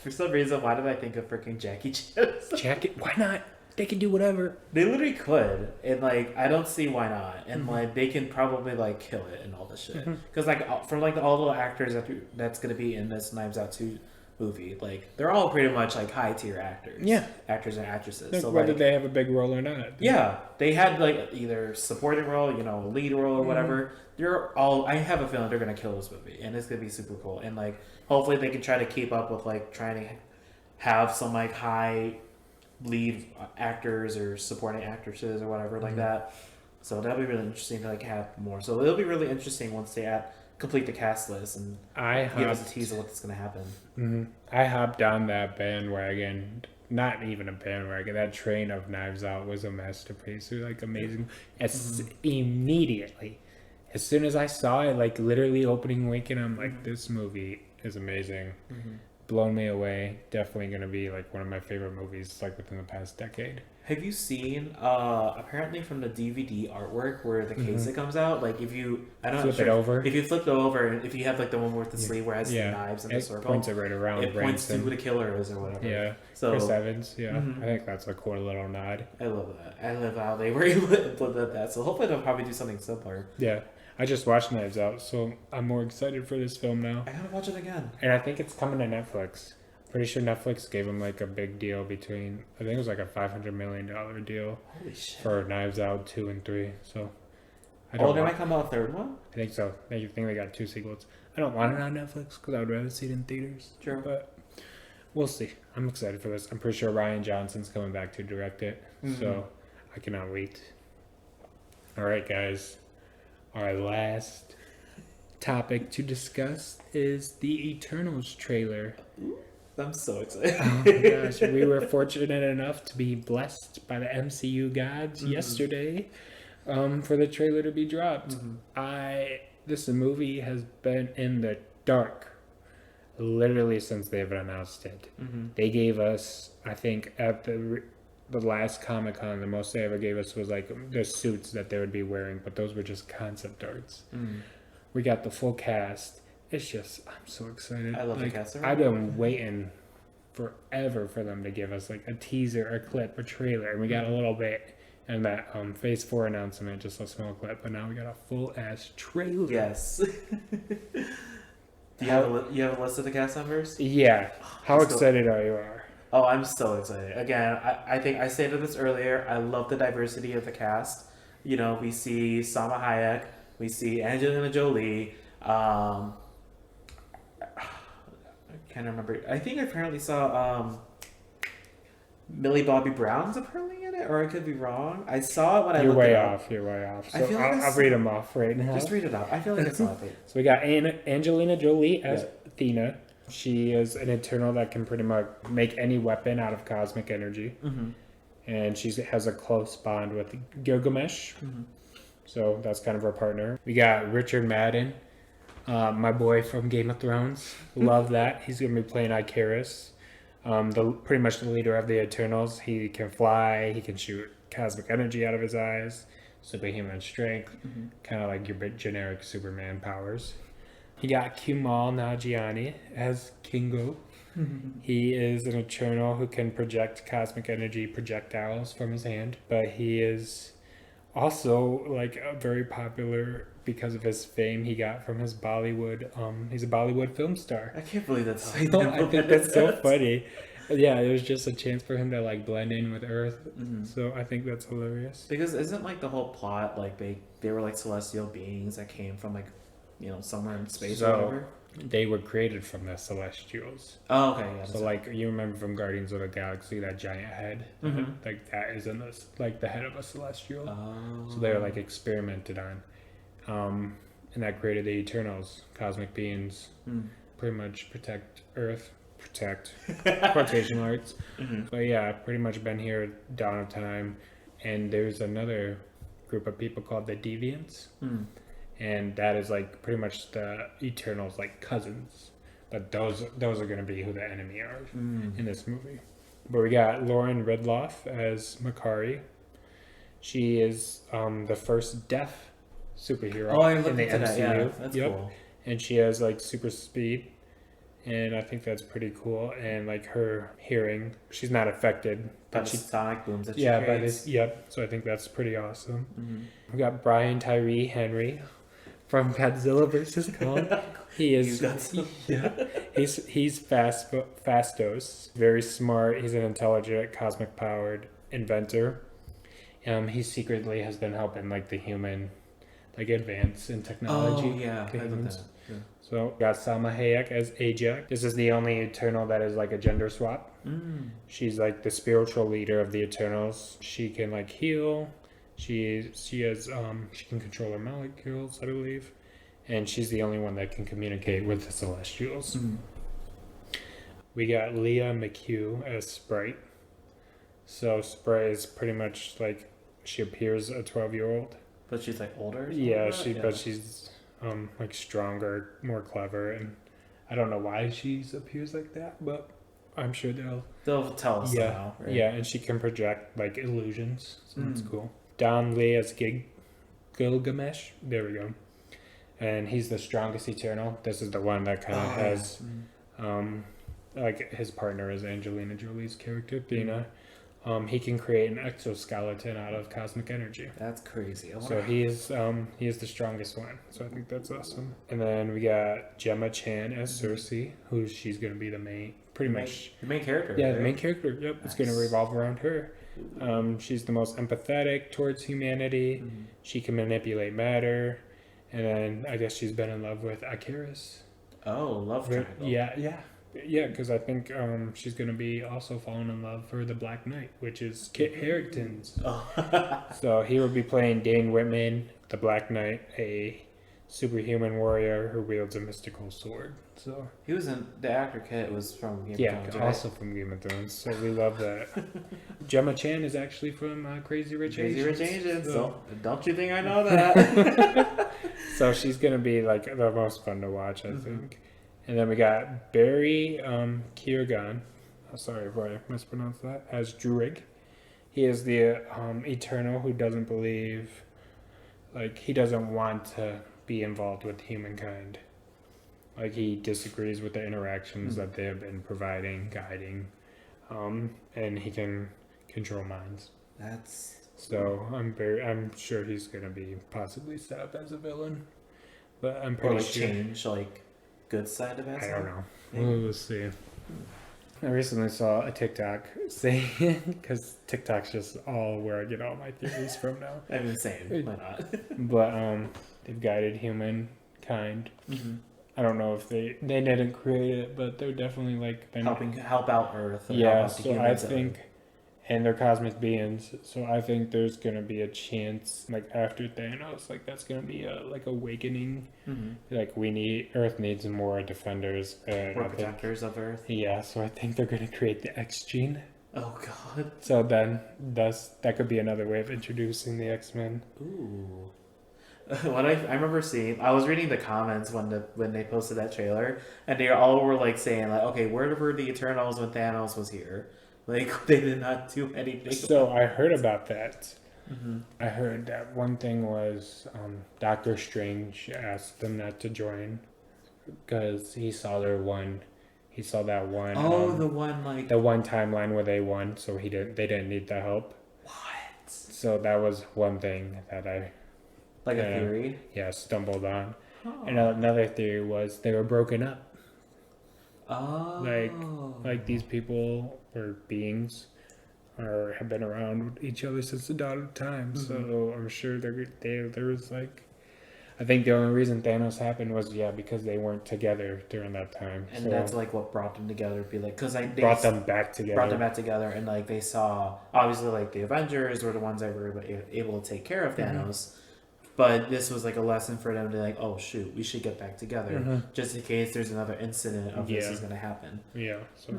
[SPEAKER 2] For some reason, why did I think of freaking Jackie Chan?
[SPEAKER 1] Why not? They can do whatever.
[SPEAKER 2] They literally could, and like I don't see why not. And like they can probably like kill it and all this shit. Because like from like all the actors that's gonna be in this Knives Out 2 movie, like they're all pretty much like high tier actors.
[SPEAKER 1] Yeah,
[SPEAKER 2] actors and actresses.
[SPEAKER 1] Like,
[SPEAKER 2] so
[SPEAKER 1] whether
[SPEAKER 2] like,
[SPEAKER 1] they have a big role or not.
[SPEAKER 2] Yeah, they had like either supporting role, you know, lead role or whatever. They're all. I have a feeling they're gonna kill this movie, and it's gonna be super cool. And like hopefully they can try to keep up with like trying to have some like high lead actors or supporting actresses or whatever like that. So that'll be really interesting to like have more. So it'll be really interesting once they complete the cast list and give us a tease of what's going to happen.
[SPEAKER 1] I hopped on that bandwagon. Not even a bandwagon. That train of Knives Out was a masterpiece. It was like amazing. Immediately, as soon as I saw it, like literally opening weekend, I'm like, this movie is amazing. Blown me away. Definitely gonna be like one of my favorite movies like within the past decade.
[SPEAKER 2] Have you seen apparently from the DVD artwork where the case it comes out? Like if you
[SPEAKER 1] flip it over.
[SPEAKER 2] If you flip it over and if you have like the one with the sleeve where it has the knives and the circle,
[SPEAKER 1] points it right around.
[SPEAKER 2] It points to who the killer is or whatever.
[SPEAKER 1] Yeah.
[SPEAKER 2] So
[SPEAKER 1] Chris Evans. Yeah. I think that's a cool little nod.
[SPEAKER 2] I love that. I love how they were able to implement that. So hopefully they'll probably do something similar.
[SPEAKER 1] Yeah. I just watched Knives Out, so I'm more excited for this film now.
[SPEAKER 2] I gotta watch it again.
[SPEAKER 1] And I think it's coming to Netflix. Pretty sure Netflix gave him like a big deal between, I think it was like a $500 million deal.
[SPEAKER 2] Holy shit.
[SPEAKER 1] For Knives Out 2 and 3. So
[SPEAKER 2] I don't. There might come out a third one.
[SPEAKER 1] I think so. I think they got 2 sequels. I don't want it on Netflix because I would rather see it in theaters.
[SPEAKER 2] Sure.
[SPEAKER 1] But we'll see. I'm excited for this. I'm pretty sure Ryan Johnson's coming back to direct it. So I cannot wait. All right, guys. Our last topic to discuss is the Eternals trailer.
[SPEAKER 2] I'm so excited.
[SPEAKER 1] Oh my gosh, we were fortunate enough to be blessed by the MCU gods yesterday for the trailer to be dropped. This movie has been in the dark literally since they've announced it. They gave us, I think, at the last Comic-Con, the most they ever gave us was like the suits that they would be wearing, but those were just concept arts. We got the full cast. It's just, I'm so excited.
[SPEAKER 2] I love
[SPEAKER 1] like,
[SPEAKER 2] the cast.
[SPEAKER 1] I've been waiting forever for them to give us like a teaser, a clip, a trailer, and we got a little bit. And that Phase 4 announcement, just a small clip, but now we got a full ass trailer.
[SPEAKER 2] Yes. Do you have a list of the cast members?
[SPEAKER 1] Yeah. How excited are you?
[SPEAKER 2] Oh, I'm so excited. Again, I think I stated this earlier. I love the diversity of the cast. You know, we see Salma Hayek, we see Angelina Jolie. I can't remember. I think I apparently saw Millie Bobby Brown's apparently in it, or I could be wrong. I saw it when I looked it up.
[SPEAKER 1] You're way off. So
[SPEAKER 2] I feel like
[SPEAKER 1] I'll read them off right now.
[SPEAKER 2] Just read it up. I feel like I saw it.
[SPEAKER 1] So we got Angelina Jolie as Athena. She is an Eternal that can pretty much make any weapon out of cosmic energy. And she has a close bond with Gilgamesh. So that's kind of her partner. We got Richard Madden, my boy from Game of Thrones. Love that. He's going to be playing Icarus. Pretty much the leader of the Eternals. He can fly. He can shoot cosmic energy out of his eyes. Superhuman strength. Kind of like your generic Superman powers. He got Kumail Nanjiani as Kingo. He is an Eternal who can project cosmic energy projectiles from his hand, but he is also like very popular because of his fame he got from his Bollywood. He's a Bollywood film star.
[SPEAKER 2] I can't believe that's.
[SPEAKER 1] I think that's so funny. Yeah, it was just a chance for him to like blend in with Earth. So I think that's hilarious.
[SPEAKER 2] Because isn't like the whole plot like they were like celestial beings that came from like somewhere in space or
[SPEAKER 1] So
[SPEAKER 2] whatever.
[SPEAKER 1] they were created from the Celestials.
[SPEAKER 2] Oh, okay, yeah.
[SPEAKER 1] So like you remember from Guardians of the Galaxy, that giant head, like that is in this like the head of a Celestial.
[SPEAKER 2] Oh.
[SPEAKER 1] So they were like experimented on, and that created the Eternals, cosmic beings, pretty much protect Earth, quotation marks. But yeah, pretty much been here dawn of time, and there's another group of people called the Deviants, and that is like pretty much the Eternals like cousins. But those are gonna be who the enemy are in this movie. But we got Lauren Ridloff as Makari. She is the first deaf superhero
[SPEAKER 2] Oh, I
[SPEAKER 1] in
[SPEAKER 2] looked
[SPEAKER 1] the
[SPEAKER 2] into
[SPEAKER 1] MCU.
[SPEAKER 2] that. Yeah, that's cool.
[SPEAKER 1] And she has like super speed, and I think that's pretty cool. And like her hearing, she's not affected.
[SPEAKER 2] By
[SPEAKER 1] But
[SPEAKER 2] the
[SPEAKER 1] she,
[SPEAKER 2] sonic booms that she
[SPEAKER 1] yeah, by
[SPEAKER 2] creates.
[SPEAKER 1] this, yep. So I think that's pretty awesome. We got Brian Tyree Henry from Godzilla vs. Kong. He is, he's Fastos, very smart. He's an intelligent, cosmic powered inventor. He secretly has been helping like the human, like advance in technology.
[SPEAKER 2] Oh, yeah.
[SPEAKER 1] to
[SPEAKER 2] I love
[SPEAKER 1] humans.
[SPEAKER 2] that. Yeah.
[SPEAKER 1] So got Salma Hayek as Ajax. This is the only Eternal that is like a gender swap. She's like the spiritual leader of the Eternals. She can like heal. She can control her molecules, I believe, and she's the only one that can communicate with the Celestials. We got Leah McHugh as Sprite. So Sprite is pretty much like she appears a 12-year-old.
[SPEAKER 2] But she's like older. Or
[SPEAKER 1] Yeah,
[SPEAKER 2] something like that?
[SPEAKER 1] but she's like stronger, more clever, and I don't know why she appears like that, but I'm sure
[SPEAKER 2] They'll tell us
[SPEAKER 1] yeah,
[SPEAKER 2] somehow, right?
[SPEAKER 1] yeah, and she can project like illusions, so that's cool. Don Lee as Gilgamesh. There we go. And he's the strongest Eternal. This is the one that kind of has, like his partner is Angelina Jolie's character, Dina. He can create an exoskeleton out of cosmic energy.
[SPEAKER 2] That's crazy.
[SPEAKER 1] So he is the strongest one. So I think that's awesome. And then we got Gemma Chan as Cersei, who she's gonna be the main
[SPEAKER 2] character.
[SPEAKER 1] yeah,
[SPEAKER 2] right?
[SPEAKER 1] the main character. Yep, it's gonna revolve around her. She's the most empathetic towards humanity. She can manipulate matter, and then I guess she's been in love with Icarus.
[SPEAKER 2] Oh, love triangle.
[SPEAKER 1] Yeah, because I think she's gonna be also falling in love for the Black Knight, which is Kit Harington's.
[SPEAKER 2] Oh.
[SPEAKER 1] So he will be playing Dane Whitman, the Black Knight, a superhuman warrior who wields a mystical sword. So
[SPEAKER 2] He was in the actor Kit was from Game of Thrones, right?
[SPEAKER 1] also from Game of Thrones. So we love that. Gemma Chan is actually from Crazy Rich Asians.
[SPEAKER 2] Crazy Rich Asians.
[SPEAKER 1] So,
[SPEAKER 2] So don't you think I know that?
[SPEAKER 1] so she's gonna be like the most fun to watch, I think. And then we got Barry Keoghan. Sorry if I mispronounced that. As Druig. He is the Eternal who doesn't believe, like he doesn't want to be involved with humankind. Like he disagrees with the interactions that they have been providing, guiding, and he can control minds. So I'm sure he's gonna be possibly set up as a villain, but I'm
[SPEAKER 2] Or
[SPEAKER 1] pretty
[SPEAKER 2] like
[SPEAKER 1] sure.
[SPEAKER 2] change like good side of it.
[SPEAKER 1] I don't know.
[SPEAKER 2] Maybe.
[SPEAKER 1] We'll see. I recently saw a TikTok saying, because TikTok's just all where I get all my theories from now.
[SPEAKER 2] I mean, same. Why not?
[SPEAKER 1] But they've guided humankind. I don't know if they didn't create it, but they're definitely like been
[SPEAKER 2] help out Earth. And
[SPEAKER 1] yeah,
[SPEAKER 2] help out the
[SPEAKER 1] so I
[SPEAKER 2] humans of
[SPEAKER 1] think,
[SPEAKER 2] Earth.
[SPEAKER 1] and they're cosmic beings, so I think there's gonna be a chance, like after Thanos, like that's gonna be a like awakening. Like Earth needs more defenders. And
[SPEAKER 2] We're
[SPEAKER 1] I think-
[SPEAKER 2] protectors of Earth.
[SPEAKER 1] yeah, so I think they're gonna create the X gene.
[SPEAKER 2] Oh God.
[SPEAKER 1] So then that could be another way of introducing the X-Men.
[SPEAKER 2] Ooh. What I remember seeing, I was reading the comments when they posted that trailer, and they all were like saying like, okay, where were the Eternals when Thanos was here? Like they did not do anything.
[SPEAKER 1] So I heard about that. I heard that one thing was Doctor Strange asked them not to join because he saw that one.
[SPEAKER 2] Oh, the one like
[SPEAKER 1] the one timeline where they won, so they didn't need the help.
[SPEAKER 2] what?
[SPEAKER 1] So that was one thing that I
[SPEAKER 2] Like a theory.
[SPEAKER 1] stumbled on.
[SPEAKER 2] Oh.
[SPEAKER 1] And another theory was they were broken up.
[SPEAKER 2] Oh.
[SPEAKER 1] Like these people or beings have been around with each other since the dawn of time. So I'm sure there was like I think the only reason Thanos happened was because they weren't together during that time.
[SPEAKER 2] And
[SPEAKER 1] so
[SPEAKER 2] that's like what brought them together. Be like, because they
[SPEAKER 1] brought them back together.
[SPEAKER 2] brought them back together, and like they saw obviously like the Avengers were the ones that were able to take care of Thanos. But this was like a lesson for them to like, oh shoot, we should get back together just in case there's another incident of this is gonna happen.
[SPEAKER 1] Yeah, so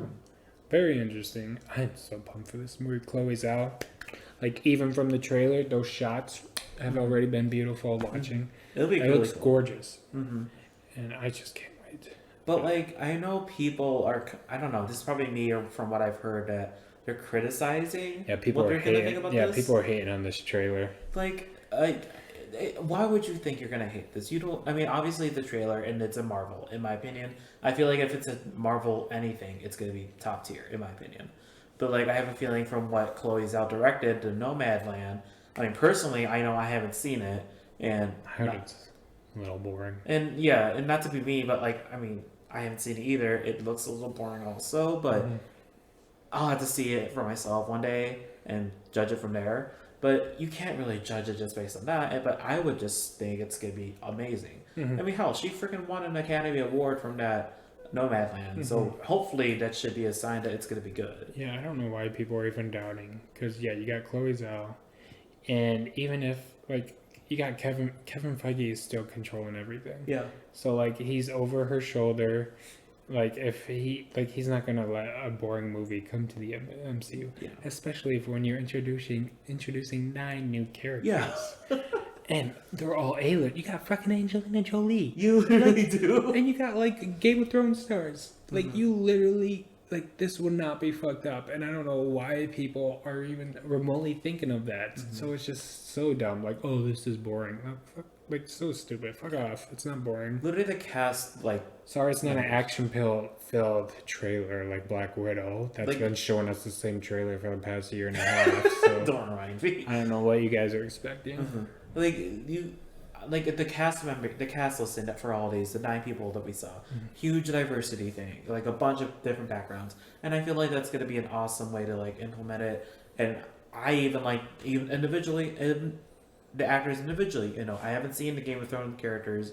[SPEAKER 1] very interesting. I'm so pumped for this movie. Chloe's out. Like even from the trailer, those shots have already been beautiful watching.
[SPEAKER 2] It'll be
[SPEAKER 1] It
[SPEAKER 2] really
[SPEAKER 1] looks
[SPEAKER 2] cool.
[SPEAKER 1] gorgeous, and I just can't wait.
[SPEAKER 2] But like I know people are, I don't know, this is probably me or from what I've heard that they're criticizing
[SPEAKER 1] People
[SPEAKER 2] what
[SPEAKER 1] are
[SPEAKER 2] they're gonna think
[SPEAKER 1] hating.
[SPEAKER 2] about
[SPEAKER 1] Yeah,
[SPEAKER 2] this.
[SPEAKER 1] people are hating on this trailer.
[SPEAKER 2] Like, why would you think you're gonna hate this? You don't. I mean, obviously the trailer, and it's a Marvel, in my opinion. I feel like if it's a Marvel anything, it's gonna be top tier, in my opinion. But like, I have a feeling from what Chloe Zhao directed, the Nomadland. I mean, personally, I know I haven't seen it, and
[SPEAKER 1] I heard it's a little boring.
[SPEAKER 2] and yeah, and not to be mean, but like, I mean, I haven't seen it either. It looks a little boring, also, but I'll have to see it for myself one day and judge it from there. But you can't really judge it just based on that. But I would just think it's gonna be amazing. I mean, hell, she freaking won an Academy Award from that Nomadland. So hopefully that should be a sign that it's gonna be good.
[SPEAKER 1] Yeah, I don't know why people are even doubting. Because you got Chloe Zhao, and even if like you got Kevin Feige is still controlling everything.
[SPEAKER 2] Yeah.
[SPEAKER 1] So like he's over her shoulder. Like if he's not gonna let a boring movie come to the MCU, especially if when you're introducing 9 new characters, and they're all A-list. You got fucking Angelina Jolie,
[SPEAKER 2] You really do.
[SPEAKER 1] and you got like Game of Thrones stars. Like you literally this would not be fucked up, and I don't know why people are even remotely thinking of that. So it's just so dumb. Like, oh, this is boring. Oh, fuck. Like so stupid. Fuck off. It's not boring.
[SPEAKER 2] Literally, the cast like.
[SPEAKER 1] Sorry, it's not an action-filled trailer like Black Widow. That's been showing us the same trailer for the past year and a half. So
[SPEAKER 2] Don't remind me.
[SPEAKER 1] I don't know what you guys are expecting.
[SPEAKER 2] Like the cast listing that for all these, the 9 people that we saw, huge diversity thing, like a bunch of different backgrounds, and I feel like that's gonna be an awesome way to like implement it. And I even individually, and the actors individually, I haven't seen the Game of Thrones characters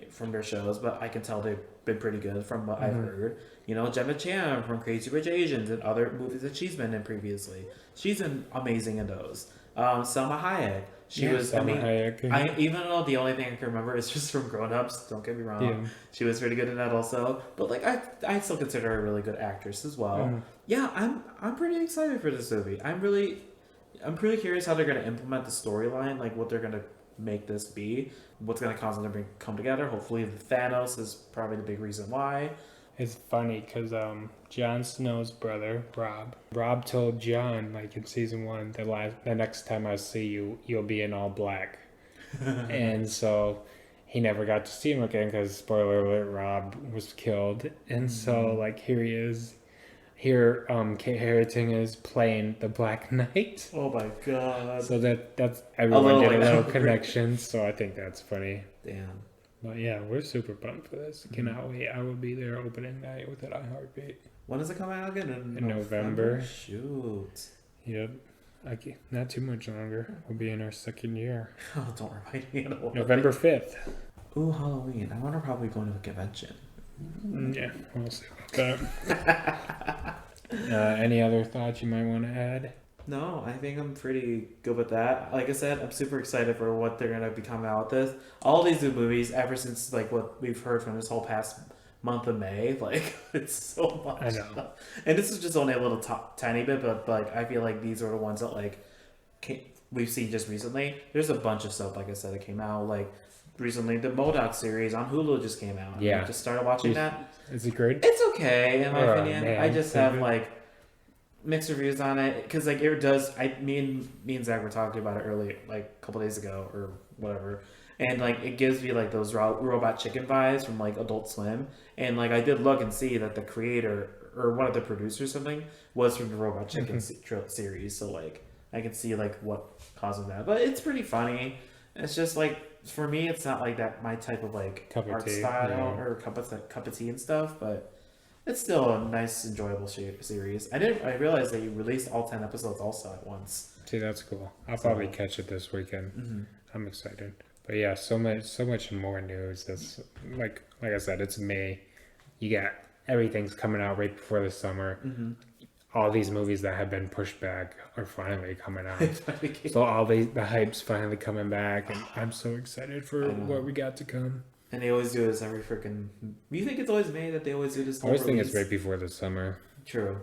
[SPEAKER 2] from their shows, but I can tell they've been pretty good from what I've heard. Gemma Chan from Crazy Rich Asians and other movies that she's been in previously. She's been amazing in those. Selma Hayek. She was.
[SPEAKER 1] Salma Hayek.
[SPEAKER 2] Even though the only thing I can remember is just from Grown Ups. Don't get me wrong.
[SPEAKER 1] Yeah.
[SPEAKER 2] She was pretty good in that also. But like I still consider her a really good actress as well. Yeah, I'm pretty excited for this movie. I'm pretty curious how they're gonna implement the storyline, like what they're gonna make this be, what's gonna cause them to come together. Hopefully, Thanos is probably the big reason why.
[SPEAKER 1] It's funny because Jon Snow's brother Rob told Jon like in season 1 the next time I see you, you'll be in all black, and so he never got to see him again because spoiler alert, Rob was killed, and so like here he is. Here, Kate Harington is playing the Black Knight.
[SPEAKER 2] Oh my god!
[SPEAKER 1] So that's everyone did a little
[SPEAKER 2] like,
[SPEAKER 1] connection. So I think that's funny.
[SPEAKER 2] Damn.
[SPEAKER 1] But yeah, we're super pumped for this. Cannot wait. I will be there opening night with it on Heartbeat.
[SPEAKER 2] When does it come out again?
[SPEAKER 1] In November.
[SPEAKER 2] Shoot.
[SPEAKER 1] Yep. Not too much longer. We'll be in our 2nd year.
[SPEAKER 2] Oh, don't remind me.
[SPEAKER 1] November 5th.
[SPEAKER 2] Ooh, Halloween. I wonder if probably going to a convention.
[SPEAKER 1] Yeah, we'll see about that. Any other thoughts you might want to add?
[SPEAKER 2] No, I think I'm pretty good with that. Like I said, I'm super excited for what they're gonna be coming out with. All these new movies, ever since like what we've heard from this whole past month of May, like it's so much.
[SPEAKER 1] I know.
[SPEAKER 2] Stuff. And this is just only a little tiny bit, but like I feel like these are the ones that like we've seen just recently. There's a bunch of stuff, like I said, that came out like recently. The MODOK series on Hulu just came out.
[SPEAKER 1] Yeah,
[SPEAKER 2] I just started watching that.
[SPEAKER 1] Is it good?
[SPEAKER 2] It's okay in my opinion.
[SPEAKER 1] Man,
[SPEAKER 2] I just have like mixed reviews on it because like it does. Me and Zach were talking about it earlier, like a couple days ago or whatever, and like it gives me like those Robot Chicken vibes from like Adult Swim, and like I did look and see that the creator or one of the producers or something was from the Robot Chicken series, so like I can see like what causes that, but it's pretty funny. It's just like for me, it's not like that my type of like art style or cup of tea and stuff, but. It's still a nice, enjoyable series. I realized that you released all 10 episodes also at once.
[SPEAKER 1] See, that's cool. I'll probably catch it this weekend. I'm excited. But yeah, so much more news. That's like I said, it's May. You got everything's coming out right before the summer.
[SPEAKER 2] Mm-hmm.
[SPEAKER 1] All these movies that have been pushed back are finally coming out. So all the hype's finally coming back, and I'm so excited for what we got to come.
[SPEAKER 2] And they always do this every freaking. You think it's always May that they always do this?
[SPEAKER 1] I always think it's right before the summer.
[SPEAKER 2] True.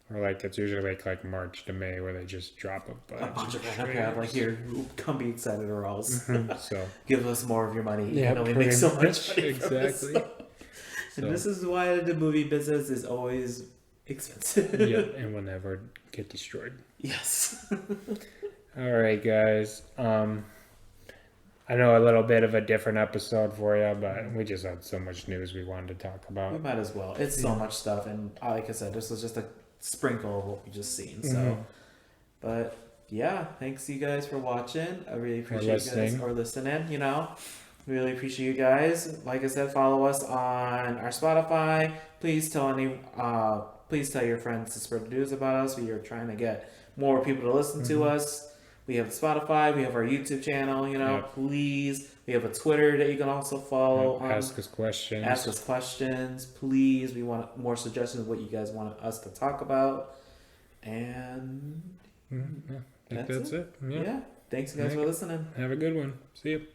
[SPEAKER 1] Or like it's usually like March to May where they just drop a bunch
[SPEAKER 2] of random crap. Like here, come be excited or else.
[SPEAKER 1] So
[SPEAKER 2] give us more of your money.
[SPEAKER 1] Yeah,
[SPEAKER 2] we make so much money
[SPEAKER 1] exactly.
[SPEAKER 2] And this is why the movie business is always expensive.
[SPEAKER 1] Yeah, and will never get destroyed.
[SPEAKER 2] Yes.
[SPEAKER 1] All right, guys. I know a little bit of a different episode for you, but we just had so much news we wanted to talk about.
[SPEAKER 2] We might as well. It's so much stuff, and like I said, this was just a sprinkle of what we just seen. So, but yeah, thanks you guys for watching. I really appreciate you guys or listening. Really appreciate you guys. Like I said, follow us on our Spotify. Please tell your friends to spread the news about us. We are trying to get more people to listen to us. We have Spotify. We have our YouTube channel. Please. We have a Twitter that you can also follow.
[SPEAKER 1] Ask us questions.
[SPEAKER 2] Please. We want more suggestions of what you guys want us to talk about. And
[SPEAKER 1] that's it.
[SPEAKER 2] Yeah. Thanks guys for listening.
[SPEAKER 1] Have a good one. See you.